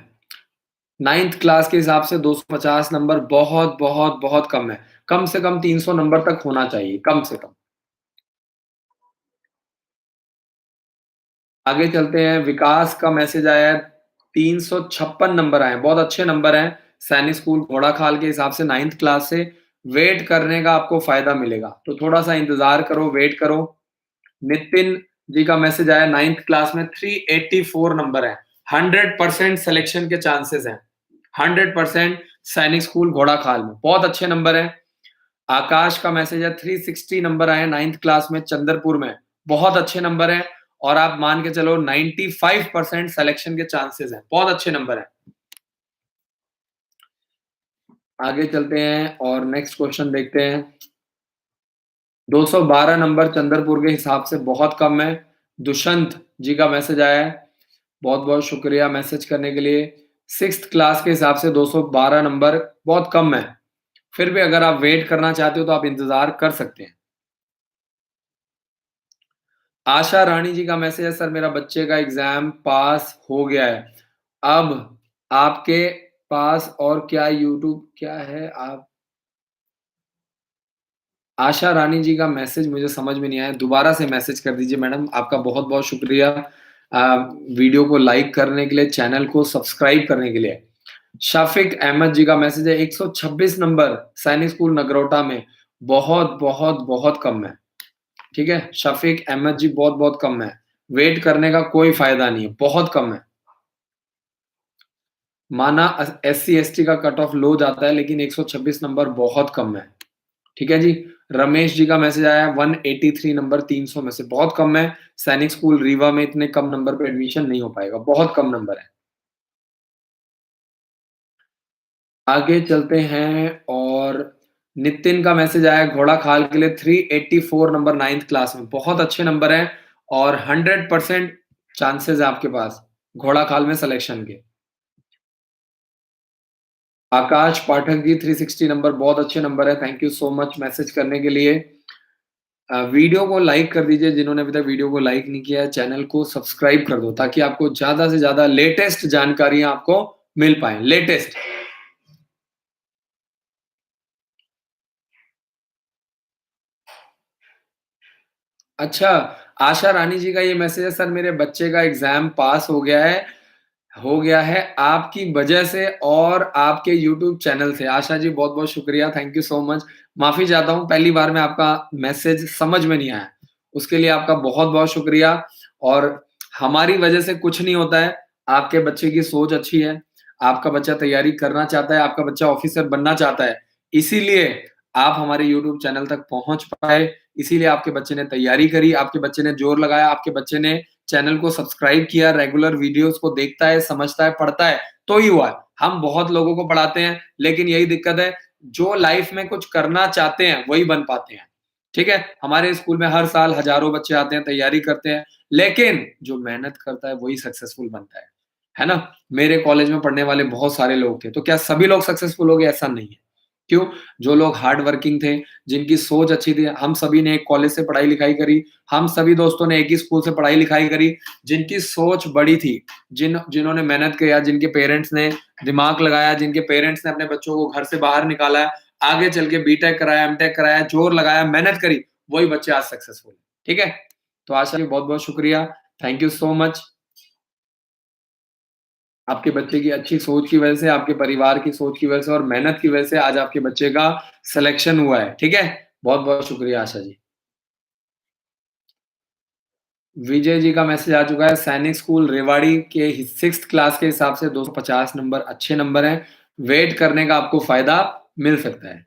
9th क्लास के हिसाब से 250 नंबर बहुत कम है। कम से कम 300 नंबर तक होना चाहिए, कम से कम। आगे चलते हैं, विकास का मैसेज आया है, 356 नंबर आए हैं, बहुत अच्छे नंबर हैं। सैनिक स्कूल घोड़ाखाल के हिसाब से 9th क्लास से वेट करने का आपको फ़ायदा मिलेगा, तो थोड़ा-सा इंतज़ार करो, वेट करो। नितिन जी का मैसेज आया 9th क्लास में 384 नंबर हैं, 100% सिलेक्शन के चांसेस हैं, 100% सैनिक स्कूल घोड़ाखाल में, बहुत अच्छे नंबर हैं। आकाश का मैसेज है 360 नंबर आए हैं 9th क्लास में चंद्रपुर में, बहुत अच्छे नंबर हैं और आप मान के चलो 95% सिलेक्शन के चांसेस हैं, बहुत अच्छे नंबर हैं। आगे चलते हैं और नेक्स्ट क्वेश्चन देखते हैं। 212 नंबर चंद्रपुर के हिसाब से बहुत कम है। दुष्यंत जी का मैसेज आया है, बहुत-बहुत शुक्रिया मैसेज करने के लिए। 6th क्लास के हिसाब से 212 नंबर बहुत कम है। फिर भी अगर आप वेट करना चाहते हो तो आप इंतज़ार कर सकते हैं। आशा रानी जी का मैसेज है, सर मेरा बच्चे का एग्ज़ाम पास हो गया है। अब आपके पास और क्या यूट्यूब क्या है आप आशा रानी जी का मैसेज मुझे समझ में नहीं आया, दोबारा से मैसेज कर दीजिए मैडम। आपका बहुत-बहुत शुक्रिया वीडियो को लाइक करने के लिए, चैनल को सब्सक्राइब करने के लिए। शाफ़िक अहमद जी का मैसेज है 126 नंबर सैनिक स्कूल नगरोटा में, बहुत, बहुत, बहुत कम है। ठीक है? शफ़ीक अहमद जी बहुत-बहुत कम है। वेट करने का कोई फ़ायदा नहीं है, बहुत कम है। माना एससी-एसटी का कट ऑफ लो जाता है लेकिन 126 नंबर बहुत कम है। ठीक है जी? रमेश जी का मैसेज आया है 183 नंबर 300 में से बहुत कम है। सैनिक स्कूल रीवा में इतने कम नंबर पे एडमिशन नहीं हो पाएगा, बहुत कम नंबर है। आगे चलते हैं और नितिन का मैसेज आया है घोड़ा-खाल के लिए 384 नंबर 9th क्लास में, बहुत अच्छे नंबर हैं और 100% चांसेस है आपके पास घोड़ा-खाल में सिलेक्शन के। आकाश पाठक जी 360 नंबर बहुत अच्छे नंबर है, thank you so much message करने के लिए। वीडियो को लाइक कर दीजिए जिन्होंने अभी तक वीडियो को लाइक नहीं किया है, चैनल को सब्सक्राइब कर दो ताकि आपको ज़्यादा से ज़्यादा लेटेस्ट जानकारियाँ आपको मिल पाएँ, लेटेस्ट। अच्छा, आशा रानी जी का ये मैसेज है, सर मेरे बच्चे का एग्ज़ाम पास हो गया है आपकी वजह से और आपके यूट्यूब चैनल से। आशा जी बहुत-बहुत शुक्रिया, थैंक यू सो मच। माफ़ी चाहता हूँ पहली बार में आपका मैसेज समझ में नहीं आया। उसके लिए आपका बहुत-बहुत शुक्रिया और हमारी वजह से कुछ नहीं होता है। आपके बच्चे की सोच अच्छी है, आपका बच्चा तैयारी करना चाहता है, आपका बच्चा ऑफ़िसर बनना चाहता है। इसीलिए आप हमारे यूट्यूब चैनल तक पहुँच पाए, इसीलिए आपके बच्चे ने तैयारी करी, आपके बच्चे ने ज़ोर लगाया, आपके बच्चे ने चैनल को सब्सक्राइब किया, रेगुलर वीडियोज़ को देखता है, समझता है, पढ़ता है, तो ही हुआ है। हम बहुत लोगों को पढ़ाते हैं, लेकिन यही दिक्कत है, जो लाइफ़ में कुछ करना चाहते हैं, वही बन पाते हैं। ठीक है? हमारे स्कूल में हर साल हज़ारों बच्चे आते हैं, तैयारी करते हैं, लेकिन जो मेहनत करता है, वही सक्सेसफुल बनता है। है ना? मेरे कॉलेज में पढ़ने वाले बहुत सारे लोग थे, तो क्या सभी लोग सक्सेसफुल हो गए? ऐसा नहीं है। क्यों? जो लोग हार्ड वर्किंग थे, जिनकी सोच अच्छी थी, हम सभी ने एक कॉलेज से पढ़ाई-लिखाई करी, हम सभी दोस्तों ने एक ही स्कूल से पढ़ाई-लिखाई करी, जिनकी सोच बड़ी थी, जिन्होंने मेहनत किया, जिनके पेरेंट्स ने दिमाग लगाया, जिनके पेरेंट्स ने अपने बच्चों को घर से बाहर निकाला, आगे चल के बीटेक कराया, एमटेक कराया, जोर लगाया, मेहनत करी, वही बच्चे आज सक्सेसफुल हैं। ठीक है? तो आशा जी बहुत-बहुत शुक्रिया, थैंक यू सो मच। आपके बच्चे की अच्छी सोच की वजह से, आपके परिवार की सोच की वजह से और मेहनत की वजह से आज आपके बच्चे का सिलेक्शन हुआ है, ठीक है? बहुत-बहुत शुक्रिया आशा जी। विजय जी का मैसेज आ चुका है, सैनिक स्कूल रेवाड़ी के 6th क्लास के हिसाब से 250 नंबर अच्छे नंबर हैं, वेट करने का आपको फ़ायदा मिल सकता है।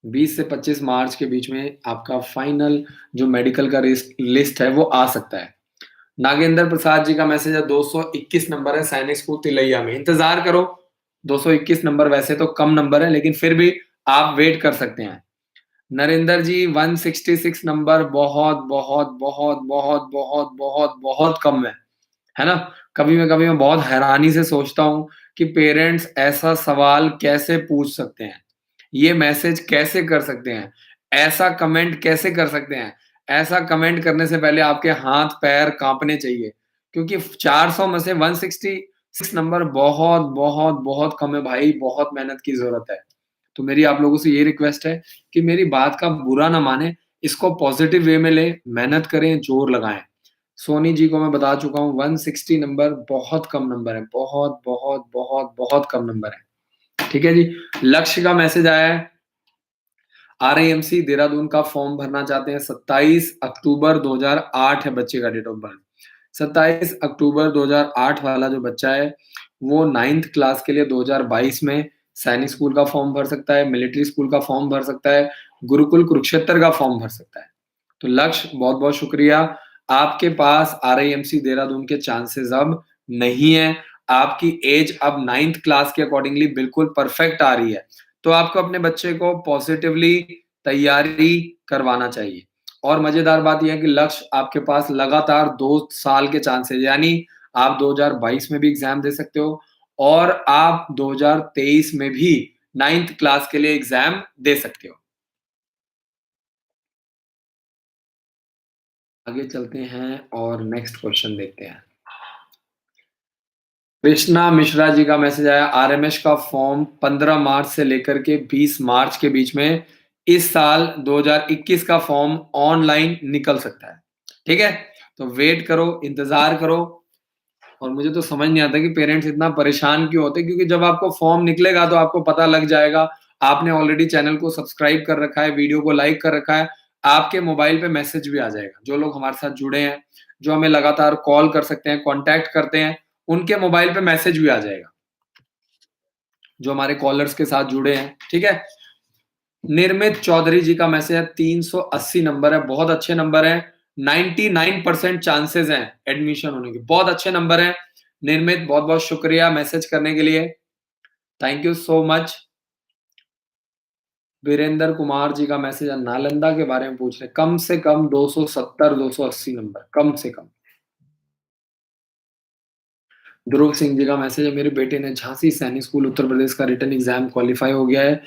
20 से 25 मार्च के बीच में आपका फाइनल जो मेडिकल का लिस्ट है वो आ सकता है। नागेंद्र प्रसाद जी का मैसेज है 221 नंबर है सैनिक स्कूल तिलैया में, इंतज़ार करो, 221 नंबर वैसे तो कम नंबर है लेकिन फिर भी आप वेट कर सकते हैं। नरेंद्र जी 166 नंबर बहुत, बहुत, बहुत, बहुत, बहुत, बहुत, बहुत कम है ना? कभी मैं बहुत हैरानी से सोचता हूँ कि पेरेंट्स ऐसा सवाल कैसे पूछ सकते हैं? ये मैसेज कैसे कर सकते हैं? ऐसा कमेंट कैसे कर सकते हैं? ऐसा कमेंट करने से पहले आपके हाथ-पैर काँपने चाहिए क्योंकि 400 में से 166 नंबर बहुत, बहुत, बहुत कम है भाई, बहुत मेहनत की ज़रूरत है। तो मेरी आप लोगों से ये रिक्वेस्ट है कि मेरी बात का बुरा ना मानें, इसको पॉज़िटिव वे में लें, मेहनत करें, ज़ोर लगाएँ। सोनी जी को मैं बता चुका हूँ 160 नंबर बहुत कम नंबर है, बहुत, बहुत, बहुत, बहुत कम नंबर है। ठीक है जी? लक्ष्य का मैसेज आया है, आरआईएमसी देहरादून का फॉर्म भरना चाहते हैं, 27 अक्टूबर 2008 है बच्चे का डेट ऑफ बर्थ। 27 अक्टूबर 2008 वाला जो बच्चा है, वो 9th क्लास के लिए 2022 में सैनिक स्कूल का फॉर्म भर सकता है, मिलिट्री स्कूल का फॉर्म भर सकता है, गुरुकुल कुरुक्षेत्र का फॉर्म भर सकता है। तो लक्ष्य बहुत-बहुत शुक्रिया। आपके पास आरआईएमसी देहरादून के चांसेस अब नहीं है। आपकी एज अब 9th क्लास के अकॉर्डिंगली बिल्कुल परफेक्ट आ रही है। तो आपको अपने बच्चे को पॉजिटिवली तैयारी करवाना चाहिए। और मज़ेदार बात ये है कि लक्ष्य आपके पास लगातार 2 साल के चांसेस यानी आप 2022 में भी एग्ज़ाम दे सकते हो और आप 2023 में भी 9th क्लास के लिए एग्जाम दे सकते हो। आगे चलते हैं और नेक्स्ट क्वेश्चन देखते हैं। कृष्णा मिश्रा जी का मैसेज आया, आरएमएस का फॉर्म 15 मार्च से लेकर के 20 मार्च के बीच में इस साल 2021 का फॉर्म ऑनलाइन निकल सकता है। ठीक है, तो वेट करो, इंतजार करो। और मुझे तो समझ नहीं आता कि पेरेंट्स इतना परेशान क्यों होते, क्योंकि जब आपको फॉर्म निकलेगा तो आपको पता लग जाएगा। आपने ऑलरेडी चैनल को सब्सक्राइब कर रखा है, वीडियो को लाइक कर रखा है, आपके मोबाइल पे मैसेज भी आ जाएगा। जो लोग हमारे साथ जुड़े हैं, जो हमें लगातार कॉल कर सकते हैं, कॉन्टैक्ट करते हैं, उनके मोबाइल पे मैसेज भी आ जाएगा, जो हमारे कॉलर्स के साथ जुड़े हैं। ठीक है, निर्मित चौधरी जी का मैसेज है, 380 नंबर है, बहुत अच्छे नंबर है। 99% चांसेस हैं एडमिशन होने के, बहुत अच्छे नंबर हैं। निर्मित, बहुत बहुत शुक्रिया मैसेज करने के लिए, thank you so much. Virendra Kumar ji का मैसेज है, नालंदा के बारे में पूछ रहे, कम से कम 270 280 नंबर, कम से कम। ध्रुव सिंह जी का मैसेज है, मेरे बेटे ने झांसी सैनिक स्कूल उत्तर प्रदेश का रिटर्न एग्जाम क्वालिफाई हो गया है,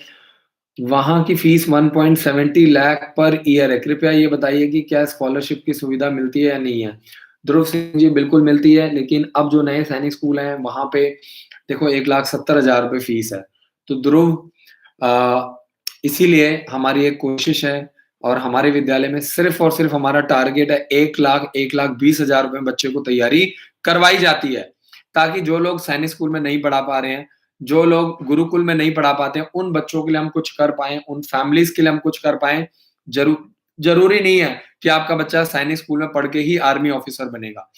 वहां की फीस 1.70 लाख पर ईयर है, कृपया ये बताइए कि क्या स्कॉलरशिप की सुविधा मिलती है या नहीं है। ध्रुव सिंह जी, बिल्कुल मिलती है, लेकिन अब जो नए सैनिक स्कूल हैं वहां पे देखो 1,70,000 रुपये फीस है। तो ध्रुव, इसीलिए हमारी एक कोशिश है, और हमारे विद्यालय में सिर्फ और सिर्फ हमारा टारगेट है 1,20,000 रुपए में बच्चे को तैयारी करवाई जाती है, ताकि जो लोग सैनिक स्कूल में नहीं पढ़ा पा रहे हैं, जो लोग गुरुकुल में नहीं पढ़ा पाते हैं, उन बच्चों के लिए हम कुछ कर पाएं, उन फैमिलीज के लिए हम कुछ कर पाएं। जरूरी नहीं है कि आपका बच्चा सैनिक स्कूल में पढ़ के ही आर्मी ऑफिसर बनेगा।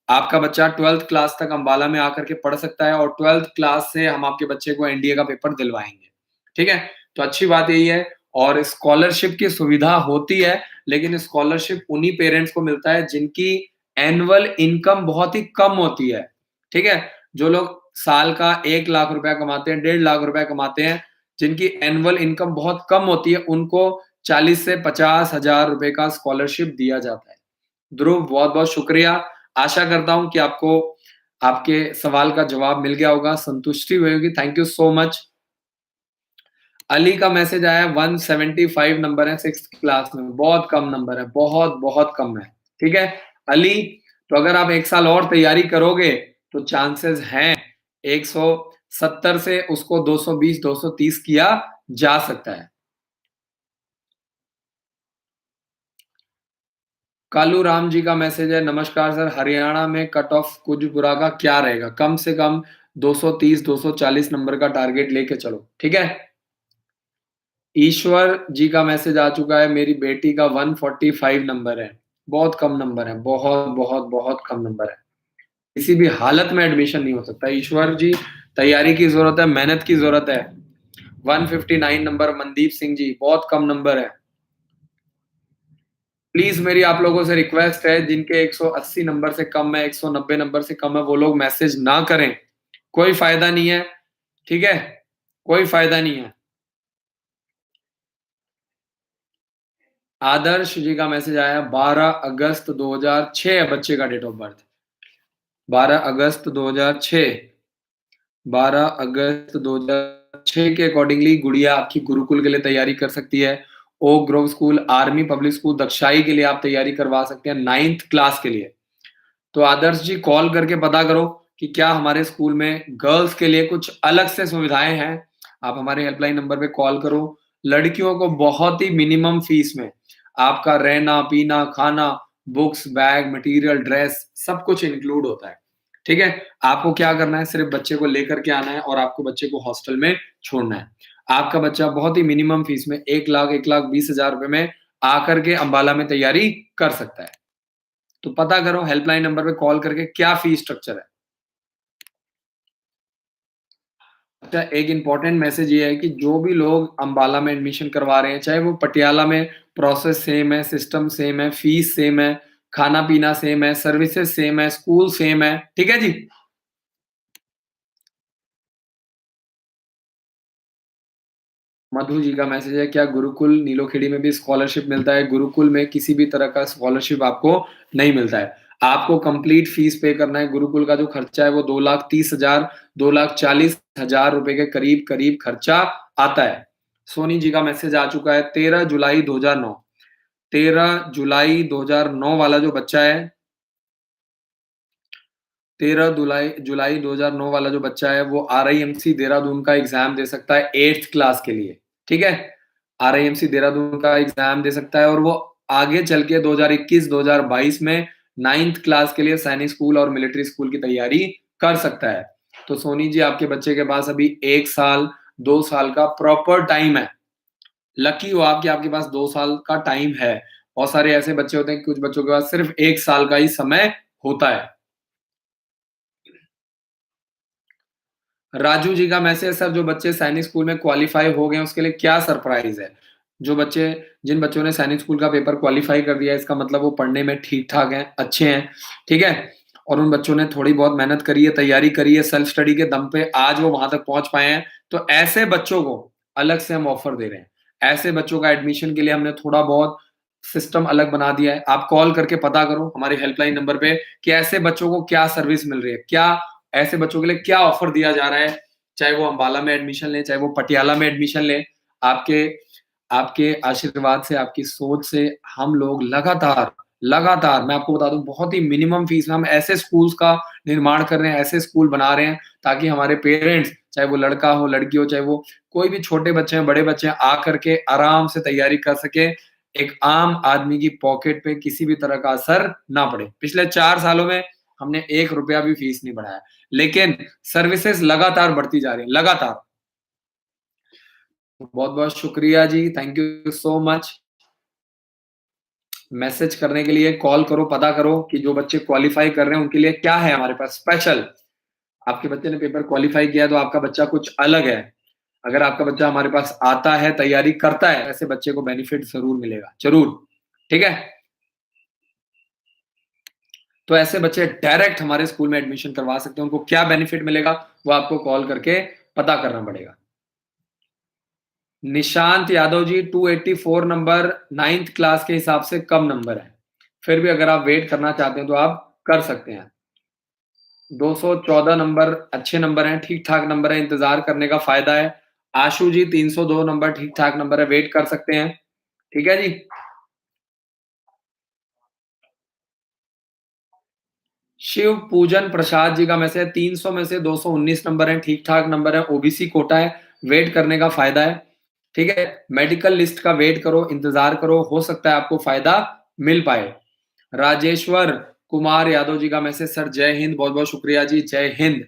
आपका बच्चा 12th क्लास तक अंबाला में आकर के पढ़ सकता है, और 12th क्लास से हम आपके बच्चे को एनडीए का पेपर दिलवाएंगे। ठीक है, तो अच्छी बात यही है। और स्कॉलरशिप की सुविधा होती है, लेकिन स्कॉलरशिप उन्हीं पेरेंट्स को मिलता है जिनकी एनुअल इनकम बहुत ही कम होती है। ठीक है, जो लोग साल का 1 लाख रुपया कमाते हैं, 1.5 लाख रुपया कमाते हैं, जिनकी एनुअल इनकम बहुत कम होती है, उनको 40 से 50 हजार रुपए का स्कॉलरशिप दिया जाता है। ध्रुव, बहुत बहुत शुक्रिया। आशा करता हूं कि आपको आपके सवाल का जवाब मिल गया होगा, संतुष्टि हुई होगी। Thank you so much. Ali का मैसेज आया, 175 नंबर है 6th क्लास में, बहुत कम नंबर है, बहुत बहुत कम है। ठीक है अली, तो अगर आप एक साल और तैयारी करोगे तो चांसेस हैं 170 से उसको 220 230 किया जा सकता है। कालू राम जी का मैसेज है, नमस्कार सर, हरियाणा में कट ऑफ कुछ बुरा का क्या रहेगा, कम से कम 230 240 नंबर का टारगेट लेके चलो। ठीक है, ईश्वर जी का मैसेज आ चुका है, मेरी बेटी का 145 नंबर है, बहुत कम नंबर है, बहुत बहुत बहुत कम नंबर है, किसी भी हालत में एडमिशन नहीं हो सकता। ईश्वर जी, तैयारी की जरूरत है, मेहनत की जरूरत है। 159 नंबर मनदीप सिंह जी, बहुत कम नंबर है। प्लीज मेरी आप लोगों से रिक्वेस्ट है, जिनके 180 नंबर से कम है, 190 नंबर से कम है, वो लोग मैसेज ना करें, कोई फायदा नहीं है। ठीक है, कोई फायदा नहीं है। आदर्श जी का मैसेज आया, 12 अगस्त 2006 है बच्चे का डेट ऑफ बर्थ, 12 अगस्त 2006, 12 अगस्त 2006 के अकॉर्डिंगली गुड़िया आपकी गुरुकुल के लिए तैयारी कर सकती है। Oak Grove school, army public school दक्षाई के लिए आप तैयारी करवा सकते हैं 9th क्लास के लिए। तो आदर्श जी, कॉल करके पता करो कि क्या हमारे स्कूल में गर्ल्स के लिए कुछ अलग से सुविधाएं हैं। आप हमारे हेल्पलाइन नंबर पे कॉल करो। लड़कियों को बहुत ही मिनिमम फीस में आपका रहना पीना खाना, बुक्स बैग मटेरियल ड्रेस सब कुछ इंक्लूड होता है। ठीक है, आपको क्या करना है, सिर्फ बच्चे को लेकर के आना है और आपको बच्चे को हॉस्टल में छोड़ना है। आपका बच्चा बहुत ही मिनिमम फीस में 1,20,000 रुपए में आकर के अंबाला में तैयारी कर सकता है। तो पता करो हेल्पलाइन नंबर पे कॉल करके क्या फीस स्ट्रक्चर है। अच्छा, एक इंपॉर्टेंट मैसेज ये है कि जो भी लोग अंबाला में एडमिशन करवा रहे हैं, चाहे वो पटियाला में, प्रोसेस सेम है, सिस्टम सेम है, फीस सेम है, खाना पीना सेम है, सर्विसेज सेम है, स्कूल सेम है। ठीक है जी। मधु जी का मैसेज है, क्या गुरुकुल नीलोखेड़ी में भी स्कॉलरशिप मिलता है, गुरुकुल में किसी भी तरह का स्कॉलरशिप आपको नहीं मिलता है। आपको कंप्लीट फीस पे करना है। गुरुकुल का जो खर्चा है वो 2,30,000 2,40,000 रुपए के करीब-करीब खर्चा आता है। सोनी जी का मैसेज आ चुका है 13 जुलाई 2009। 13 जुलाई 2009 वाला जो बच्चा है 13 जुलाई 2009 वाला जो बच्चा है वो आरआईएमसी देहरादून का एग्ज़ाम दे सकता है 8th क्लास के लिए, ठीक है? आरआईएमसी देहरादून का एग्ज़ाम दे सकता है और वो आगे चल के 2021-2022 में 9th क्लास के लिए सैनिक स्कूल और मिलिट्री स्कूल की तैयारी कर सकता है। तो सोनी जी आपके बच्चे के पास अभी 1 साल, 2 साल का प्रॉपर टाइम है। लकी हो आप कि आपके पास 2 साल का टाइम है। बहुत सारे ऐसे बच्चे होते हैं कि कुछ बच्चों के पास सिर्फ़ 1 साल का ही समय होता है। राजू जी का मैसेज सर जो बच्चे सैनिक स्कूल में क्वालीफाई हो गए हैं उसके लिए क्या सरप्राइज़ है? जो बच्चे जिन बच्चों ने सैनिक स्कूल का पेपर क्वालीफाई कर दिया है इसका मतलब वो पढ़ने में ठीक-ठाक हैं, अच्छे हैं, ठीक है? और उन बच्चों ने थोड़ी बहुत मेहनत करी है, तैयारी करी है, सेल्फ स्टडी के दम पे आज वो वहाँ तक पहुँच पाए हैं। तो ऐसे बच्चों को अलग से हम ऑफ़र दे रहे हैं। ऐसे बच्चों का एडमिशन के लिए हमने थोड़ा बहुत सिस्टम अलग बना दिया है। आप कॉल करके पता करो हमारे हेल्पलाइन नंबर पे कि ऐसे बच्चों को क्या सर्विस मिल रही है, क्या ऐसे बच्चों के लिए क्या ऑफर दिया जा रहा है, चाहे वो अम्बाला में एडमिशन लें, चाहे वो पटियाला में एडमिशन लें। आपके आपके आशीर्वाद से, आपकी सोच से हम लोग लगातार लगातार मैं आपको बता दूँ बहुत ही मिनिमम फीस में हम ऐसे स्कूल्स का निर्माण कर रहे हैं, ऐसे स्कूल बना रहे हैं ताकि हमारे पेरेंट्स, चाहे वो लड़का हो, लड़की हो, चाहे वो कोई भी छोटे बच्चे हैं, बड़े बच्चे हैं, आ कर के आराम से तैयारी कर सकें। एक आम आदमी की पॉकेट पे किसी भी तरह का असर ना पड़े। पिछले 4 सालों में हमने ₹1 भी फीस नहीं बढ़ाया। लेकिन सर्विसेज़ लगातार बढ़ती जा रही हैं, लगातार। बहुत-बहुत शुक्रिया जी, thank you so much. Message करने के लिए कॉल करो, पता करो कि जो बच्चे क्वालीफाई कर रहे हैं, उनके लिए क्या है हमारे पास स्पेशल। आपके बच्चे ने पेपर क्वालीफाई किया है, तो आपका बच्चा कुछ अलग है। अगर आपका बच्चा हमारे पास आता है, तैयारी करता है, ऐसे बच्चे को बेनिफिट ज़रूर मिलेगा, ज़रूर। ठीक है? तो ऐसे बच्चे डायरेक्ट हमारे स्कूल में एडमिशन करवा सकते हैं। उनको क्या बेनिफिट मिलेगा, वो आपको कॉल करके पता करना पड़ेगा। Nishant Yadav ji 284 number 9th class के हिसाब से कम नंबर है। फिर भी अगर आप वेट करना चाहते हैं तो आप कर सकते हैं। 214 नंबर अच्छे नंबर हैं, ठीक-ठाक नंबर है, इंतज़ार करने का फ़ायदा है। आशु जी 302 नंबर ठीक-ठाक नंबर है, वेट कर सकते हैं। ठीक है जी? शिव पूजन प्रसाद जी का मैसेज 300 में से 219 नंबर हैं, ठीक-ठाक नंबर है, ओबीसी कोटा है, वेट करने का फ़ायदा है। ठीक है? मेडिकल लिस्ट का वेट करो, इंतज़ार करो, हो सकता है आपको फ़ायदा मिल पाए। राजेश्वर कुमार यादव जी का मैसेज सर जय हिंद, बहुत-बहुत शुक्रिया जी, जय हिंद।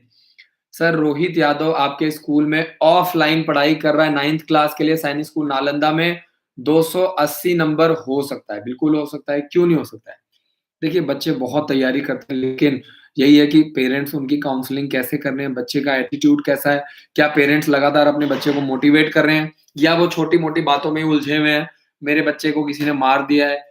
सर रोहित यादव आपके स्कूल में ऑफलाइन पढ़ाई कर रहा है 9th क्लास के लिए सैनिक स्कूल नालंदा में 280 नंबर हो सकता है, बिल्कुल हो सकता है, क्यों नहीं हो सकता है? देखिए बच्चे बहुत तैयारी करते हैं लेकिन यही है कि पेरेंट्स उनकी काउंसलिंग कैसे कर रहे हैं, बच्चे का एटीट्यूड कैसा है, क्या पेरेंट्स लगातार अपने बच्चे को मोटिवेट कर रहे हैं या वो छोटी-मोटी बातों में ही उलझे हुए हैं, मेरे बच्चे को किसी ने मार दिया है,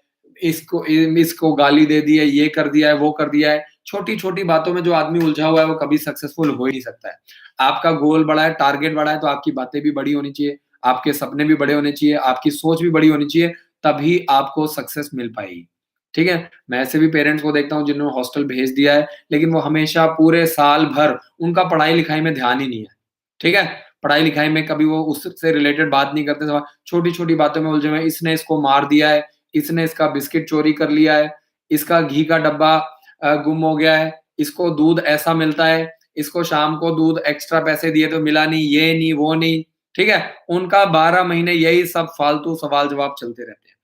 इसको गाली दे दी है, ये कर दिया है, वो कर दिया है। छोटी-छोटी बातों में जो आदमी उलझा हुआ है वो कभी सक्सेसफुल हो ही नहीं सकता है। आपका गोल बड़ा है, टारगेट बड़ा है तो आपकी बातें भी बड़ी होनी चाहिए, आपके सपने भी बड़े होने चाहिए, आपकी सोच भी बड़ी होनी चाहिए, तभी आपको सक्सेस मिल पाएगी। ठीक है? मैं ऐसे भी पेरेंट्स को देखता हूँ जिन्होंने हॉस्टल भेज दिया है, लेकिन वो हमेशा पूरे साल भर उनका पढ़ाई-लिखाई में ध्यान ही नहीं है। ठीक है? पढ़ाई-लिखाई में कभी वो उससे रिलेटेड बात नहीं करते, छोटी-छोटी बातों में उलझे हुए हैं, इसने इसको मार दिया है, इसने इसका बिस्किट चोरी कर लिया है, इसका घी का डब्बा गुम हो गया है, इसको दूध ऐसा मिलता है, इसको शाम को दूध एक्स्ट्रा पैसे दिए तो मिला नहीं, ये नहीं, वो नहीं। ठीक है? उनका 12 महीने यही सब फालतू सवाल-जवाब चलते रहते हैं।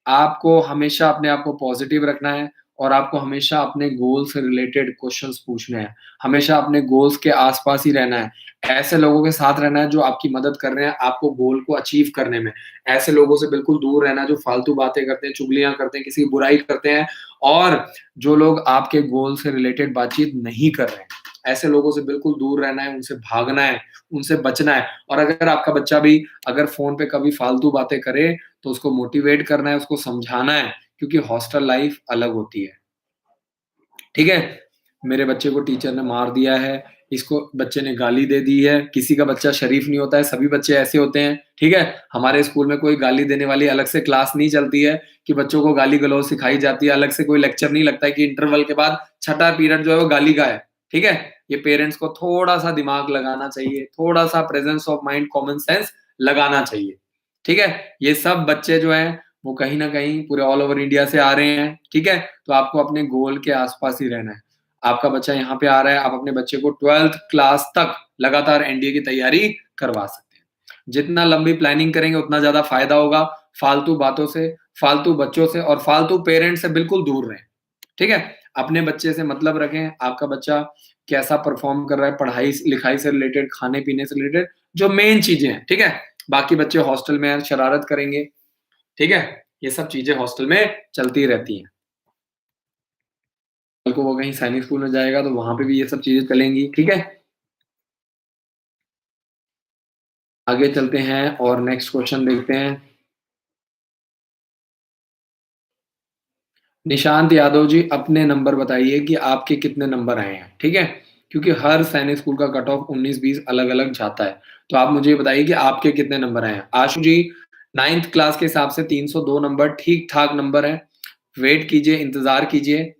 आपको हमेशा अपने आप को पॉज़िटिव रखना है और आपको हमेशा अपने गोल से रिलेटेड क्वेश्चन्स पूछने हैं। हमेशा अपने गोल्स के आस-पास ही रहना है। ऐसे लोगों के साथ रहना है जो आपकी मदद कर रहे हैं आपको गोल को अचीव करने में। ऐसे लोगों से बिल्कुल दूर रहना है जो फालतू बातें करते हैं, चुगलियाँ करते हैं, किसी की बुराई करते हैं और जो लोग आपके गोल से रिलेटेड बातचीत नहीं कर रहे हैं। ऐसे लोगों से बिल्कुल दूर रहना है, उनसे भागना है, उनसे बचना है और अगर आपका बच्चा भी अगर फ़ोन पे कभी फालतू बातें करे तो उसको मोटिवेट करना है, उसको समझाना है क्योंकि हॉस्टल लाइफ अलग होती है। ठीक है? मेरे बच्चे को टीचर ने मार दिया है, इसको बच्चे ने गाली दे दी है, किसी का बच्चा शरीफ नहीं होता है, सभी बच्चे ऐसे होते हैं, ठीक है? हमारे स्कूल में कोई गाली देने वाली अलग से क्लास नहीं चलती है कि बच्चों को गाली-गलौज सिखाई जाती है, अलग से कोई लेक्चर नहीं लगता है कि इंटरवल के बाद छठा पीरियड जो है वो गाली का है, ठीक है? ये पेरेंट्स को थोड़ा-सा दिमाग लगाना चाहिए, थोड़ा-सा presence of mind, common sense लगाना चाहिए, ठीक है? ये सब बच्चे जो हैं वो कहीं न कहीं पूरे ऑल ओवर इंडिया से आ रहे हैं, ठीक है? तो आपको अपने गोल के आस-पास ही रहना है। आपका बच्चा यहाँ पे आ रहा है, आप अपने बच्चे को 12th क्लास तक लगातार एनडीए की तैयारी करवा सकते हैं। जितना लंबी प्लानिंग करेंगे उतना ज़्यादा फ़ायदा होगा। फालतू बातों से, फालतू बच्चों से और फालतू पेरेंट्स से बिल्कुल दूर रहें, ठीक है? अपने बच्चे से मतलब रखें, आपका बच्चा कैसा परफ़ॉर्म कर रहा है पढ़ाई-लिखाई से रिलेटेड, खाने-पीने से रिलेटेड, जो मेन चीज़ें हैं, ठीक है? बाकी बच्चे हॉस्टल में शरारत करेंगे, ठीक है? ये सब चीज़ें हॉस्टल में चलती रहती हैं। कल को वो कहीं सैनिक स्कूल में जाएगा तो वहाँ पे भी ये सब चीज़ें चलेंगी, ठीक है? आगे चलते हैं और नेक्स्ट क्वेश्चन देखते हैं। निशांत यादव जी अपने नंबर बताइए कि आपके कितने नंबर आए हैं, ठीक है? क्योंकि हर सैनिक स्कूल का कट ऑफ 19-20 अलग-अलग जाता है। तो आप मुझे ये बताइए कि आपके कितने नंबर आए हैं? आशु जी 9th क्लास के हिसाब से 302 नंबर ठीक-ठाक नंबर हैं। वेट कीजिए, इंतज़ार कीजिए।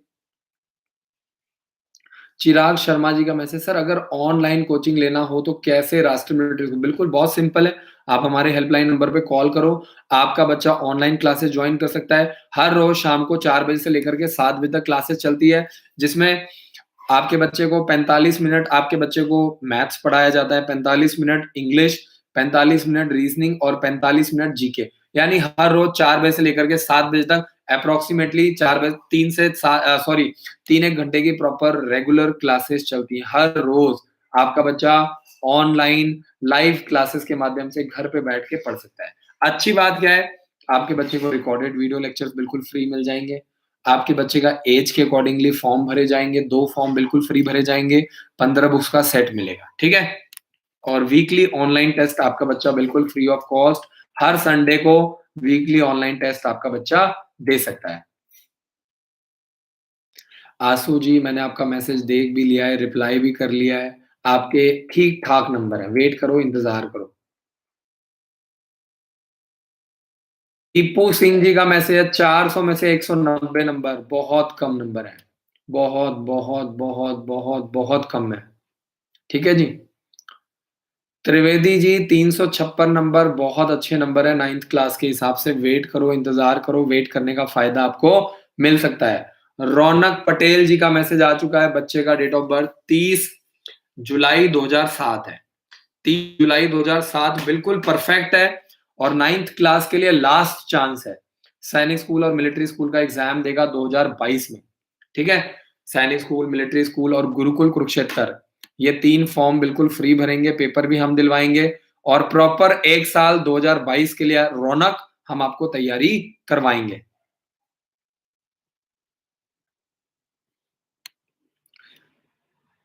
चिराग शर्मा जी का मैसेज, सर अगर ऑनलाइन कोचिंग लेना हो तो कैसे राष्ट्रीय मिलिट्री स्कूल? बिल्कुल बहुत सिंपल है। आप हमारे हेल्पलाइन नंबर पे कॉल करो, आपका बच्चा ऑनलाइन क्लासेस जॉइन कर सकता है। हर रोज़ शाम को 4 बजे से लेकर के 7 बजे तक क्लासेस चलती है, जिसमें आपके बच्चे को 45 मिनट आपके बच्चे को मैथ्स पढ़ाया जाता है, 45 मिनट इंग्लिश, 45 मिनट रीज़निंग और 45 मिनट जीके। यानी हर रोज़ 4 बजे से लेकर के 7 बजे तक एप्रोक्सिमेटली 4 बजे 3 एक घंटे की प्रॉपर रेगुलर क्लासेस चलती हैं। हर रोज़ आपका बच्चा ऑनलाइन लाइव क्लासेस के माध्यम से घर पे बैठ के पढ़ सकता है। अच्छी बात क्या है, आपके बच्चे को रिकॉर्डेड वीडियो लेक्चर्स बिल्कुल फ्री मिल जाएँगे। आपके बच्चे का ऐज के अकॉर्डिंगली फॉर्म भरे जाएँगे, 2 फॉर्म बिल्कुल फ्री भरे जाएँगे, 15 बुक्स का सेट मिलेगा, ठीक है? और वीकली ऑनलाइन टेस्ट आपका बच्चा बिल्कुल free of cost her Sunday को वीकली ऑनलाइन टेस्ट आपका बच्चा दे सकता है। आशु जी मैंने आपका मैसेज देख भी लिया है, रिप्लाई भी कर लिया है। आपके ठीक-ठाक नंबर है, वेट करो, इंतज़ार करो। टीपू सिंह जी का मैसेज है 400 में से 190 नंबर, बहुत कम नंबर है। बहुत, बहुत, बहुत, बहुत, बहुत कम है। ठीक है जी। त्रिवेदी जी 356 नंबर बहुत अच्छे नंबर है 9th क्लास के हिसाब से। वेट करो, इंतज़ार करो, वेट करने का फ़ायदा आपको मिल सकता है। रौनक पटेल जी का मैसेज आ चुका है, बच्चे का डेट ऑफ बर्थ 30 जुलाई 2007 है। 30 जुलाई 2007 बिल्कुल परफेक्ट है और 9th क्लास के लिए लास्ट चांस है। सैनिक स्कूल और मिलिट्री स्कूल का एग्ज़ाम देगा 2022 में, ठीक है? सैनिक स्कूल, मिलिट्री स्कूल और गुरुकुल कुरुक्षेत्र ये 3 फॉर्म बिल्कुल फ्री भरेंगे, पेपर भी हम दिलवाएँगे और प्रॉपर 1 साल 2022 के लिए रौनक हम आपको तैयारी करवाएँगे।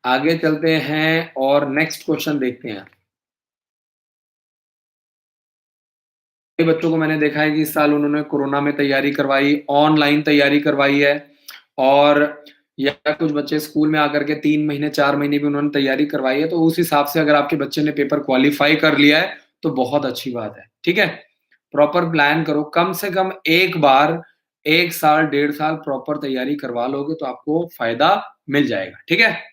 आगे चलते हैं और नेक्स्ट क्वेश्चन देखते हैं। कई बच्चों को मैंने देखा है कि इस साल उन्होंने कोरोना में तैयारी करवाई, ऑनलाइन तैयारी करवाई है और या कुछ बच्चे स्कूल में आकर के 3 महीने, 4 महीने भी उन्होंने तैयारी करवाई है, तो उस हिसाब से अगर आपके बच्चे ने पेपर क्वालीफाई कर लिया है, तो बहुत अच्छी बात है, ठीक है? प्रॉपर प्लान करो, कम से कम एक बार 1 साल, 1.5 साल प्रॉपर तैयारी करवा लोगे तो आपको फ़ायदा मिल जाएगा, ठीक है?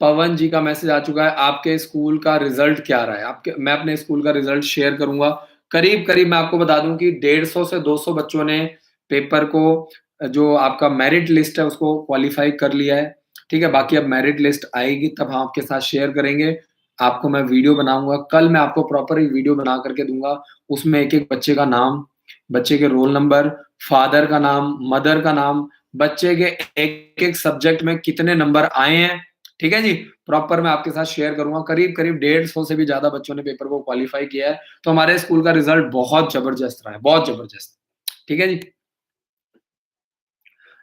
पवन जी का मैसेज आ चुका है, आपके स्कूल का रिज़ल्ट क्या रहा है? आपके मैं अपने स्कूल का रिज़ल्ट शेयर करूँगा। करीब-करीब मैं आपको बता दूँ कि 150 से 200 बच्चों ने पेपर को जो आपका मेरिट लिस्ट है उसको क्वालीफाई कर लिया है, ठीक है? बाकी अब मेरिट लिस्ट आएगी तब हम आपके साथ शेयर करेंगे। आपको मैं वीडियो बनाऊँगा, कल मैं आपको प्रॉपर एक वीडियो बना कर के दूँगा, उसमें एक-एक बच्चे का नाम, बच्चे के रोल नंबर, फादर का नाम, मदर का नाम, बच्चे के एक-एक सब्जेक्ट में कितने नंबर आए हैं, ठीक है जी? प्रॉपर मैं आपके साथ शेयर करूँगा, करीब-करीब 150 से भी ज़्यादा बच्चों ने पेपर को क्वालीफाई किया है, तो हमारे स्कूल का रिज़ल्ट बहुत ज़बरदस्त रहा है, बहुत ज़बरदस्त। ठीक है जी?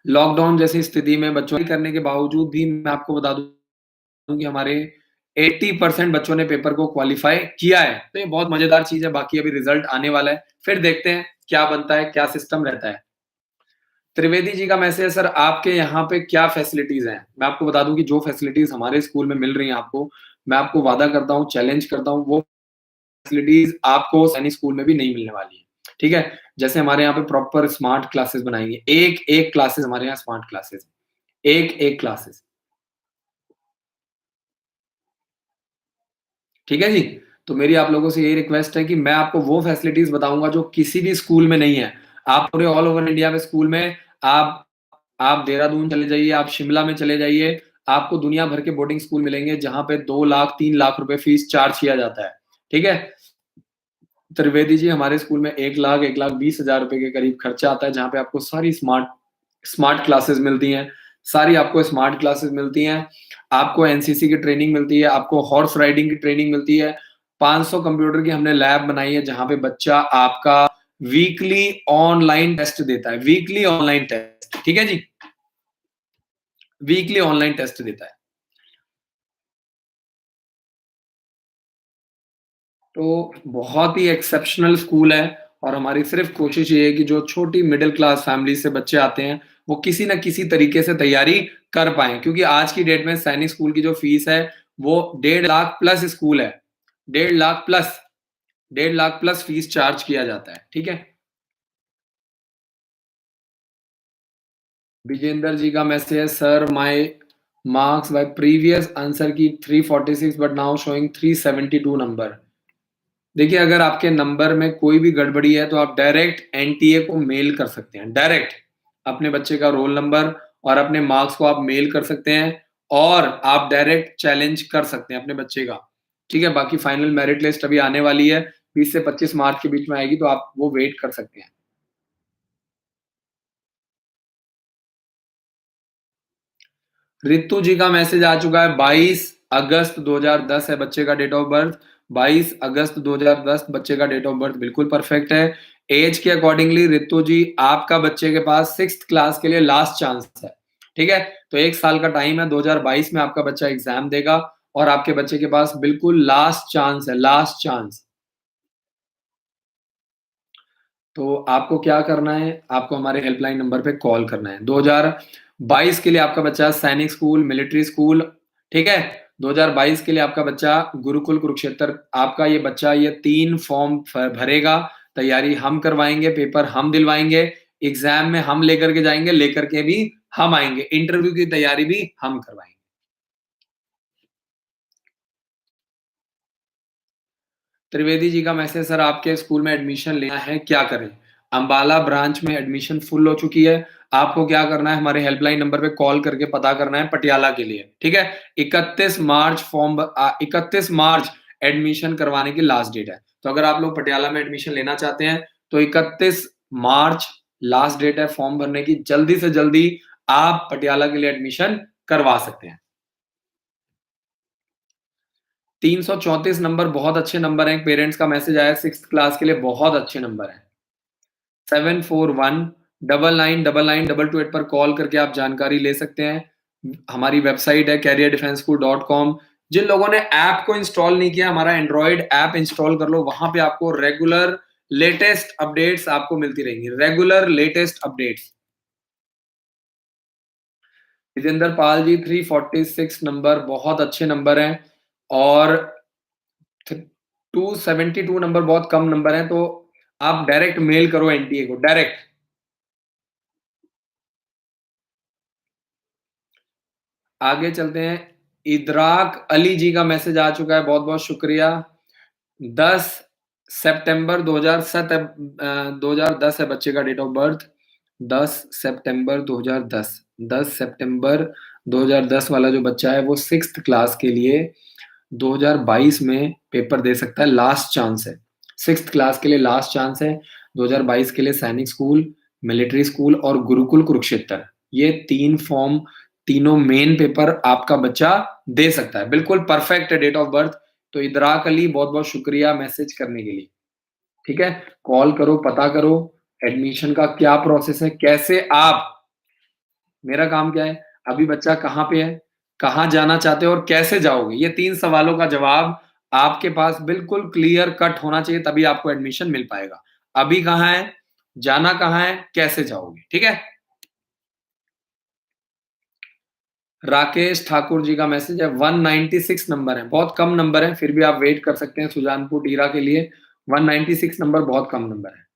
लॉकडाउन जैसी स्थिति में बच्चों की करने के बावजूद भी मैं आपको बता दूँ कि हमारे 80% बच्चों ने पेपर को क्वालीफाई किया है, तो ये बहुत मज़ेदार चीज़ है, बाकी अभी रिज़ल्ट आने वाला है, फिर देखते हैं क्या बनता है, क्या सिस्टम रहता है। त्रिवेदी जी का मैसेज है, सर आपके यहाँ पे क्या फैसिलिटीज़ हैं? मैं आपको बता दूँ कि जो फैसिलिटीज़ हमारे स्कूल में मिल रही हैं आपको, मैं आपको वादा करता हूँ, चैलेंज करता हूँ, वो फैसिलिटीज़ आपको सैनिक स्कूल में भी नहीं मिलने वाली है। ठीक है? जैसे हमारे यहाँ पे प्रॉपर स्मार्ट क्लासेस बनाई गई, एक-एक क्लासेस हमारे यहाँ स्मार्ट क्लासेस, एक-एक क्लासेस। ठीक है जी? तो मेरी आप लोगों से यही रिक्वेस्ट है कि मैं आपको वो फैसिलिटीज़ बताऊँगा जो किसी भी स्कूल में नहीं है। आप पूरे ऑल ओवर इंडिया में स्कूल में आप आप देहरादून चले जाइए, आप शिमला में चले जाइए, आपको दुनिया भर के बोर्डिंग स्कूल मिलेंगे जहाँ पे 2 लाख, 3 लाख रुपए फीस चार्ज किया जाता है। ठीक है? त्रिवेदी जी हमारे स्कूल में 1 लाख, 1,20,000 रुपए के करीब खर्चा आता है, जहाँ पे आपको सारी स्मार्ट स्मार्ट क्लासेस मिलती हैं, सारी आपको स्मार्ट क्लासेस मिलती हैं, आपको एनसीसी की ट्रेनिंग मिलती है, आपको हॉर्स राइडिंग की ट्रेनिंग मिलती है, 500 कंप्यूटर की हमने लैब बनाई है, जहाँ पे बच्चा आपका वीकली ऑनलाइन टेस्ट देता है, वीकली ऑनलाइन टेस्ट, ठीक है जी? वीकली ऑनलाइन टेस्ट देता है। तो बहुत ही एक्सेप्शनल स्कूल है और हमारी सिर्फ कोशिश ये है कि जो छोटी मिडिल क्लास फैमिली से बच्चे आते हैं, वो किसी न किसी तरीके से तैयारी कर पाएँ क्योंकि आज की डेट में सैनिक स्कूल की जो फीस है, वो 1,50,000 प्लस स्कूल है। 1,50,000 प्लस 1,50,000 प्लस फीस चार्ज किया जाता है, ठीक है? विजेंदर जी का मैसेज है, sir my marks bye previous answer की 346 बट नाउ शोइंग 372 नंबर। देखिए, अगर आपके नंबर में कोई भी गड़बड़ी है, तो आप डायरेक्ट एनटीए को मेल कर सकते हैं। डायरेक्ट अपने बच्चे का रोल नंबर और अपने मार्क्स को आप मेल कर सकते हैं और आप डायरेक्ट चैलेंज कर सकते हैं अपने बच्चे का। ठीक है? बाकी फाइनल मेरिट लिस्ट अभी आने वाली है, 20 से 25 मार्च के बीच में आएगी, तो आप वो वेट कर सकते हैं। रितु जी का मैसेज आ चुका है, 22 अगस्त 2010 है बच्चे का डेट ऑफ बर्थ। 22 अगस्त 2010 बच्चे का डेट ऑफ बर्थ बिल्कुल परफेक्ट है। एज के अकॉर्डिंगली रितु जी आपका बच्चे के पास 6th क्लास के लिए लास्ट चांस है। ठीक है? तो 1 साल का टाइम है, 2022 में आपका बच्चा एग्जाम देगा और आपके बच्चे के पास बिल्कुल लास्ट चांस है, लास्ट चांस। तो आपको क्या करना है, आपको हमारे हेल्पलाइन नंबर पे कॉल करना है। 2022 के लिए आपका बच्चा सैनिक स्कूल, मिलिट्री स्कूल, ठीक है? 2022 के लिए आपका बच्चा गुरुकुल कुरुक्षेत्र, आपका ये बच्चा ये 3 फॉर्म भरेगा, तैयारी हम करवाएँगे, पेपर हम दिलवाएँगे, एग्ज़ाम में हम लेकर के जाएँगे, लेकर के भी हम आएँगे, इंटरव्यू की तैयारी भी हम करवाएँगे। त्रिवेदी जी का मैसेज, सर आपके स्कूल में एडमिशन लेना है, क्या करें? अंबाला ब्रांच में एडमिशन फुल हो चुकी है। आपको क्या करना है, हमारे हेल्पलाइन नंबर पे कॉल करके पता करना है पटियाला के लिए, ठीक है? 31 मार्च एडमिशन करवाने की लास्ट डेट है। तो अगर आप लोग पटियाला में एडमिशन लेना चाहते हैं, तो 31 मार्च लास्ट डेट है फॉर्म भरने की। जल्दी से जल्दी आप पटियाला के लिए एडमिशन करवा सकते हैं। 334 नंबर बहुत अच्छे नंबर हैं। पेरेंट्स का मैसेज आया 6th क्लास के लिए बहुत अच्छे नंबर हैं। 7419999922 पर कॉल करके आप जानकारी ले सकते हैं। हमारी वेबसाइट है careerdefenseschool.com। जिन लोगों ने ऐप को इंस्टॉल नहीं किया, हमारा एंड्रॉइड ऐप इंस्टॉल कर लो। वहां पे आपको रेगुलर लेटेस्ट अपडेट्स आपको मिलती रहेंगी, regular latest updates. Vijendra Pal ji 346 number बहुत अच्छे नंबर हैं और 272 नंबर बहुत कम नंबर है, तो आप डायरेक्ट मेल करो एनटीए को, डायरेक्ट। आगे चलते हैं। इदराक अली जी का मैसेज आ चुका है, बहुत बहुत शुक्रिया। 10 सितंबर 2010 है बच्चे का डेट ऑफ बर्थ। 10 सितंबर 2010, 10 सितंबर 2010 वाला जो बच्चा है वो 6th क्लास के लिए 2022 में पेपर दे सकता है, लास्ट चांस है। 6th क्लास के लिए लास्ट चांस है। 2022 के लिए सैनिक स्कूल, मिलिट्री स्कूल और गुरुकुल कुरुक्षेत्र, ये 3 फॉर्म, तीनों मेन पेपर आपका बच्चा दे सकता है। बिल्कुल परफेक्ट है डेट ऑफ बर्थ। तो इदराक अली बहुत-बहुत शुक्रिया मैसेज करने के लिए। ठीक है? कॉल करो, पता करो एडमिशन का क्या प्रोसेस है, कैसे आप, मेरा काम क्या है, अभी बच्चा कहाँ पे है, कहाँ जाना चाहते हो और कैसे जाओगे? ये 3 सवालों का जवाब आपके पास बिल्कुल क्लियर कट होना चाहिए, तभी आपको एडमिशन मिल पाएगा। अभी कहाँ है, जाना कहाँ है, कैसे जाओगे? ठीक है? राकेश ठाकुर जी का मैसेज है 196 नंबर है, बहुत कम नंबर है, फिर भी आप वेट कर सकते हैं सुजानपुर टीरा के लिए। 196 नंबर बहुत कम नंबर है।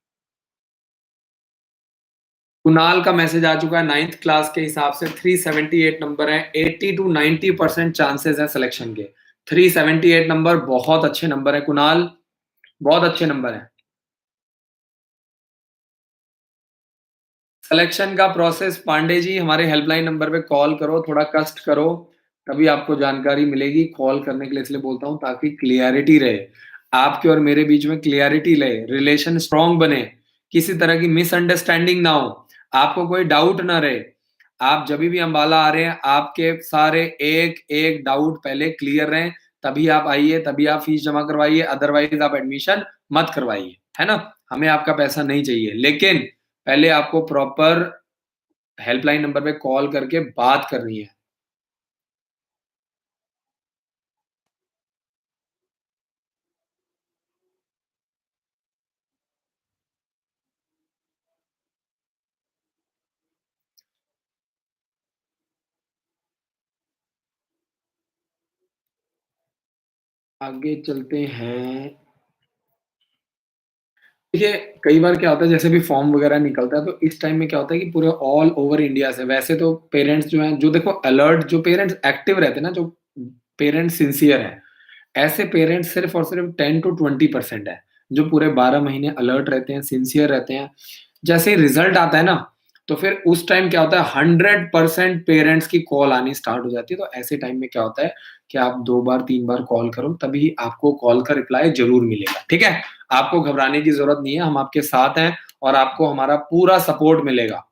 कुणाल का मैसेज आ चुका है 9th क्लास के हिसाब से 378 नंबर है, 80 टू 90% चांसेस है सिलेक्शन के। 378 नंबर बहुत अच्छे नंबर है कुणाल, बहुत अच्छे नंबर है। सिलेक्शन का प्रोसेस पांडे जी हमारे हेल्पलाइन नंबर पे कॉल करो, थोड़ा कष्ट करो, तभी आपको जानकारी मिलेगी। कॉल करने के लिए इसलिए बोलता हूँ ताकि क्लियरिटी रहे, आपके और मेरे बीच में क्लियरिटी रहे, रिलेशन स्ट्रांग बने, किसी तरह की मिसअंडरस्टैंडिंग ना हो, आपको कोई डाउट ना रहे। आप जब भी अम्बाला आ रहे हैं, आपके सारे एक-एक डाउट पहले क्लियर रहें, तभी आप आइए, तभी आप फीस जमा करवाइए, अदरवाइज़ आप एडमिशन मत करवाइए, है ना? हमें आपका पैसा नहीं चाहिए, लेकिन पहले आपको प्रॉपर हेल्पलाइन नंबर पे कॉल करके बात करनी है। आगे चलते हैं। देखिए, कई बार क्या होता है जैसे भी फॉर्म वगैरह निकलता है तो इस टाइम में क्या होता है कि पूरे ऑल ओवर इंडिया से वैसे तो पेरेंट्स जो हैं जो देखो अलर्ट जो पेरेंट्स एक्टिव रहते हैं ना, जो पेरेंट्स सिंसियर हैं, ऐसे पेरेंट्स सिर्फ़ और सिर्फ़ 10 टू 20% है, जो पूरे 12 महीने अलर्ट रहते हैं, सिंसियर रहते हैं। जैसे ही रिज़ल्ट आता है ना, तो फिर उस टाइम क्या होता है 100% पेरेंट्स की कॉल आनी स्टार्ट हो जाती है, तो ऐसे टाइम में क्या होता है कि आप 2 बार 3 बार कॉल करो, तभी आपको कॉल का रिप्लाई ज़रूर मिलेगा, ठीक है? आपको घबराने की ज़रूरत नहीं है, हम आपके साथ हैं और आपको हमारा पूरा सपोर्ट मिलेगा।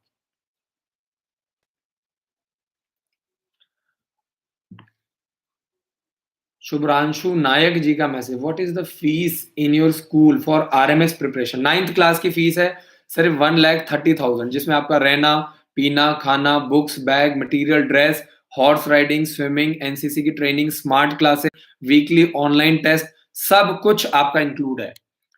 शुभ्रांशु नायक जी का message, what is the fees in your school for RMS preparation? 9th class की फीस है सिर्फ 1,30,000 जिसमें आपका रहना, पीना, खाना, books, bag, material, dress, horse riding, swimming, NCC की training, smart classes, weekly online test, सब कुछ आपका इंक्लूड है।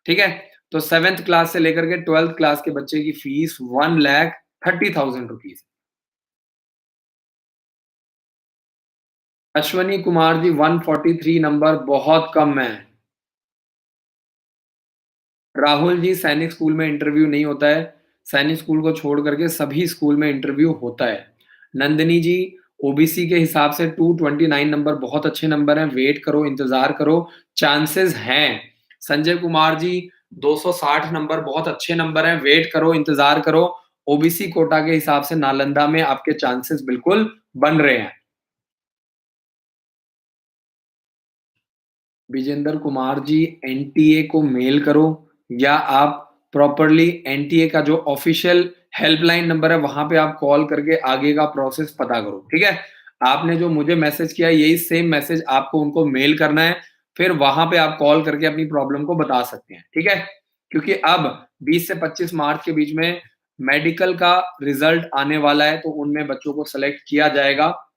ठीक है? तो 7th क्लास से लेकर के 12th क्लास के बच्चे की fees 1,30,000 rupees. Ashwani Kumar ji 143 number बहुत कम है। राहुल जी सैनिक स्कूल में इंटरव्यू नहीं होता है, सैनिक स्कूल को छोड़ करके सभी स्कूल में इंटरव्यू होता है। नंदिनी जी ओबीसी के हिसाब से 229 नंबर बहुत अच्छे नंबर हैं, वेट करो, इंतज़ार करो, चांसेस हैं। संजय कुमार जी 260 नंबर बहुत अच्छे नंबर हैं, वेट करो, इंतज़ार करो, ओबीसी कोटा के हिसाब से नालंदा में आपके चांसेस बिल्कुल बन रहे हैं। विजेंद्र कुमार जी एनटीए को मेल करो या आप प्रॉपर्ली एनटीए का जो ऑफिशियल हेल्पलाइन नंबर है वहां पे आप कॉल करके आगे का प्रोसेस पता करो, ठीक है? आपने जो मुझे मैसेज किया यही सेम मैसेज आपको उनको मेल करना है, फिर वहां पे आप कॉल करके अपनी प्रॉब्लम को बता सकते हैं, ठीक है? क्योंकि अब 20 से 25 मार्च के बीच में मेडिकल का रिजल्ट आने वाला है, तो उनमें बच्चों को सेलेक्ट किया जाएगा।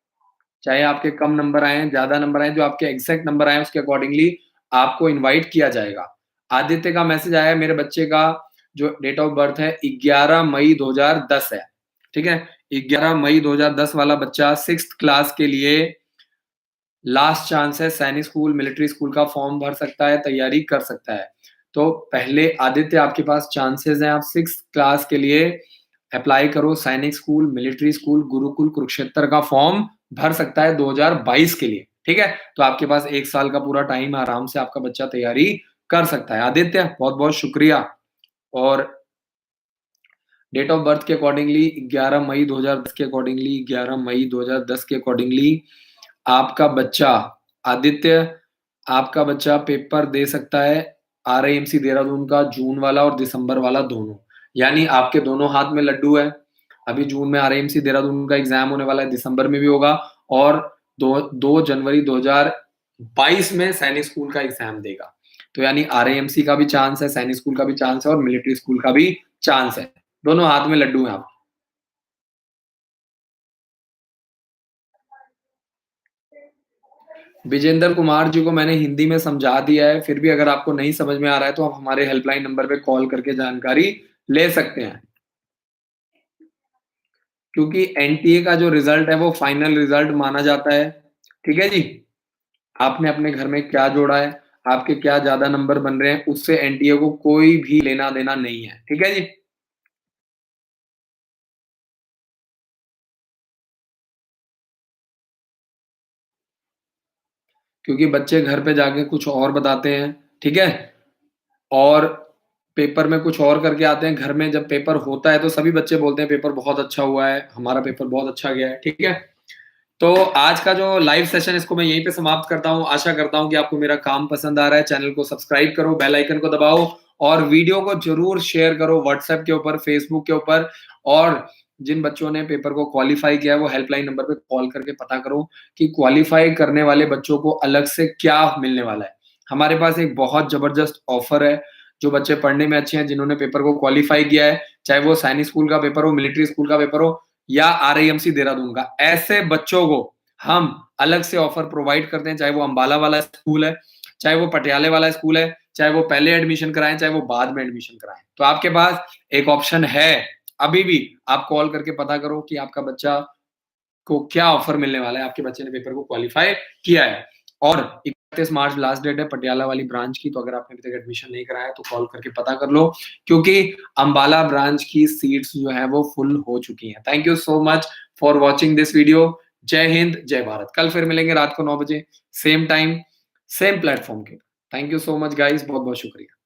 चाहे आपके कम नंबर आए हैं, ज़्यादा नंबर आए हैं, जो आपके एग्ज़ैक्ट नंबर आए हैं, उसके अकॉर्डिंगली आपको इनवाइट किया जाएगा। आदित्य का मैसेज आया है, मेरे बच्चे का जो डेट ऑफ बर्थ है 11 मई 2010 है, ठीक है? 11 मई 2010 वाला बच्चा 6th क्लास के लिए लास्ट चांस है, सैनिक स्कूल, मिलिट्री स्कूल का फॉर्म भर सकता है, तैयारी कर सकता है। तो पहले आदित्य आपके पास चांसेस हैं, आप 6th क्लास के लिए अप्लाई करो, सैनिक school, military school, Gurukul Kurukshetra का फॉर्म भर सकता है 2022 के लिए, ठीक है? तो आपके पास 1 साल का पूरा टाइम है, आराम से आपका बच्चा तैयारी कर सकता है। आदित्य, बहुत-बहुत शुक्रिया और डेट ऑफ बर्थ के अकॉर्डिंगली 11 मई 2010 के अकॉर्डिंगली 11 मई 2010 के अकॉर्डिंगली आपका बच्चा आदित्य, आपका बच्चा पेपर दे सकता है आरआईएमसी देहरादून का जून वाला और दिसंबर वाला दोनों। यानी आपके दोनों हाथ में लड्डू है। अभी जून में आरआईएमसी देहरादून का एग्ज़ाम होने वाला है, दिसंबर में भी होगा और 2 जनवरी 2022 में सैनिक स्कूल का एग्ज़ाम देगा। तो यानी आरआईएमसी का भी चांस है, सैनिक स्कूल का भी चांस है और मिलिट्री स्कूल का भी चांस है। दोनों हाथ में लड्डू हैं आप। विजेंद्र कुमार जी को मैंने हिंदी में समझा दिया है, फिर भी अगर आपको नहीं समझ में आ रहा है तो आप हमारे हेल्पलाइन नंबर पे कॉल करके जानकारी ले सकते हैं। क्योंकि एनटीए का जो रिजल्ट है वो फाइनल रिजल्ट माना जाता है। ठीक है जी? आपने अपने घर में क्या जोड़ा है, आपके क्या ज़्यादा नंबर बन रहे हैं, उससे एनटीए को कोई भी लेना-देना नहीं है। ठीक है जी? क्योंकि बच्चे घर पे जाके कुछ और बताते हैं, ठीक है? और पेपर में कुछ और करके आते हैं, घर में जब पेपर होता है तो सभी बच्चे बोलते हैं पेपर बहुत अच्छा हुआ है, हमारा पेपर बहुत अच्छा गया है, ठीक है? तो आज का जो लाइव सेशन इसको मैं यहीं पे समाप्त करता हूँ। आशा करता हूँ कि आपको मेरा काम पसंद आ रहा है। चैनल को सब्सक्राइब करो, बेल आइकन को दबाओ और वीडियो को ज़रूर शेयर करो व्हाट्सएप के ऊपर, फेसबुक के ऊपर और जिन बच्चों ने पेपर को क्वालीफाई किया है, वो हेल्पलाइन नंबर पे कॉल करके पता करो कि क्वालीफाई करने वाले बच्चों को अलग से क्या मिलने वाला है। हमारे पास एक बहुत ज़बरदस्त ऑफ़र है, जो बच्चे पढ़ने में अच्छे हैं, जिन्होंने पेपर को क्वालीफाई किया है, चाहे वो सैनिक स्कूल का पेपर हो, मिलिट्री स्कूल का पेपर हो या आरआईएमसी देहरादून का, ऐसे बच्चों को हम अलग से ऑफर प्रोवाइड करते हैं, चाहे वो अंबाला वाला स्कूल है, चाहे वो पटियाले वाला स्कूल है, चाहे वो पहले एडमिशन कराएँ, चाहे वो बाद में एडमिशन कराएँ। तो आपके पास एक ऑप्शन है, अभी भी आप कॉल करके पता करो कि आपका बच्चा को क्या ऑफर मिलने वाला है, आपके बच्चे ने पेपर को क्वालीफाई किया है। और 31 मार्च लास्ट डेट है पटियाला वाली ब्रांच की, तो अगर आपने अभी तक एडमिशन नहीं कराया तो कॉल करके पता कर लो, क्योंकि अंबाला ब्रांच की सीट्स जो है वो फुल हो चुकी हैं। Thank you so much for watching this video. जय हिंद, जय भारत। कल फिर मिलेंगे रात को 9 बजे, सेम टाइम, सेम प्लेटफॉर्म के। Thank you so much guys, बहुत-बहुत शुक्रिया।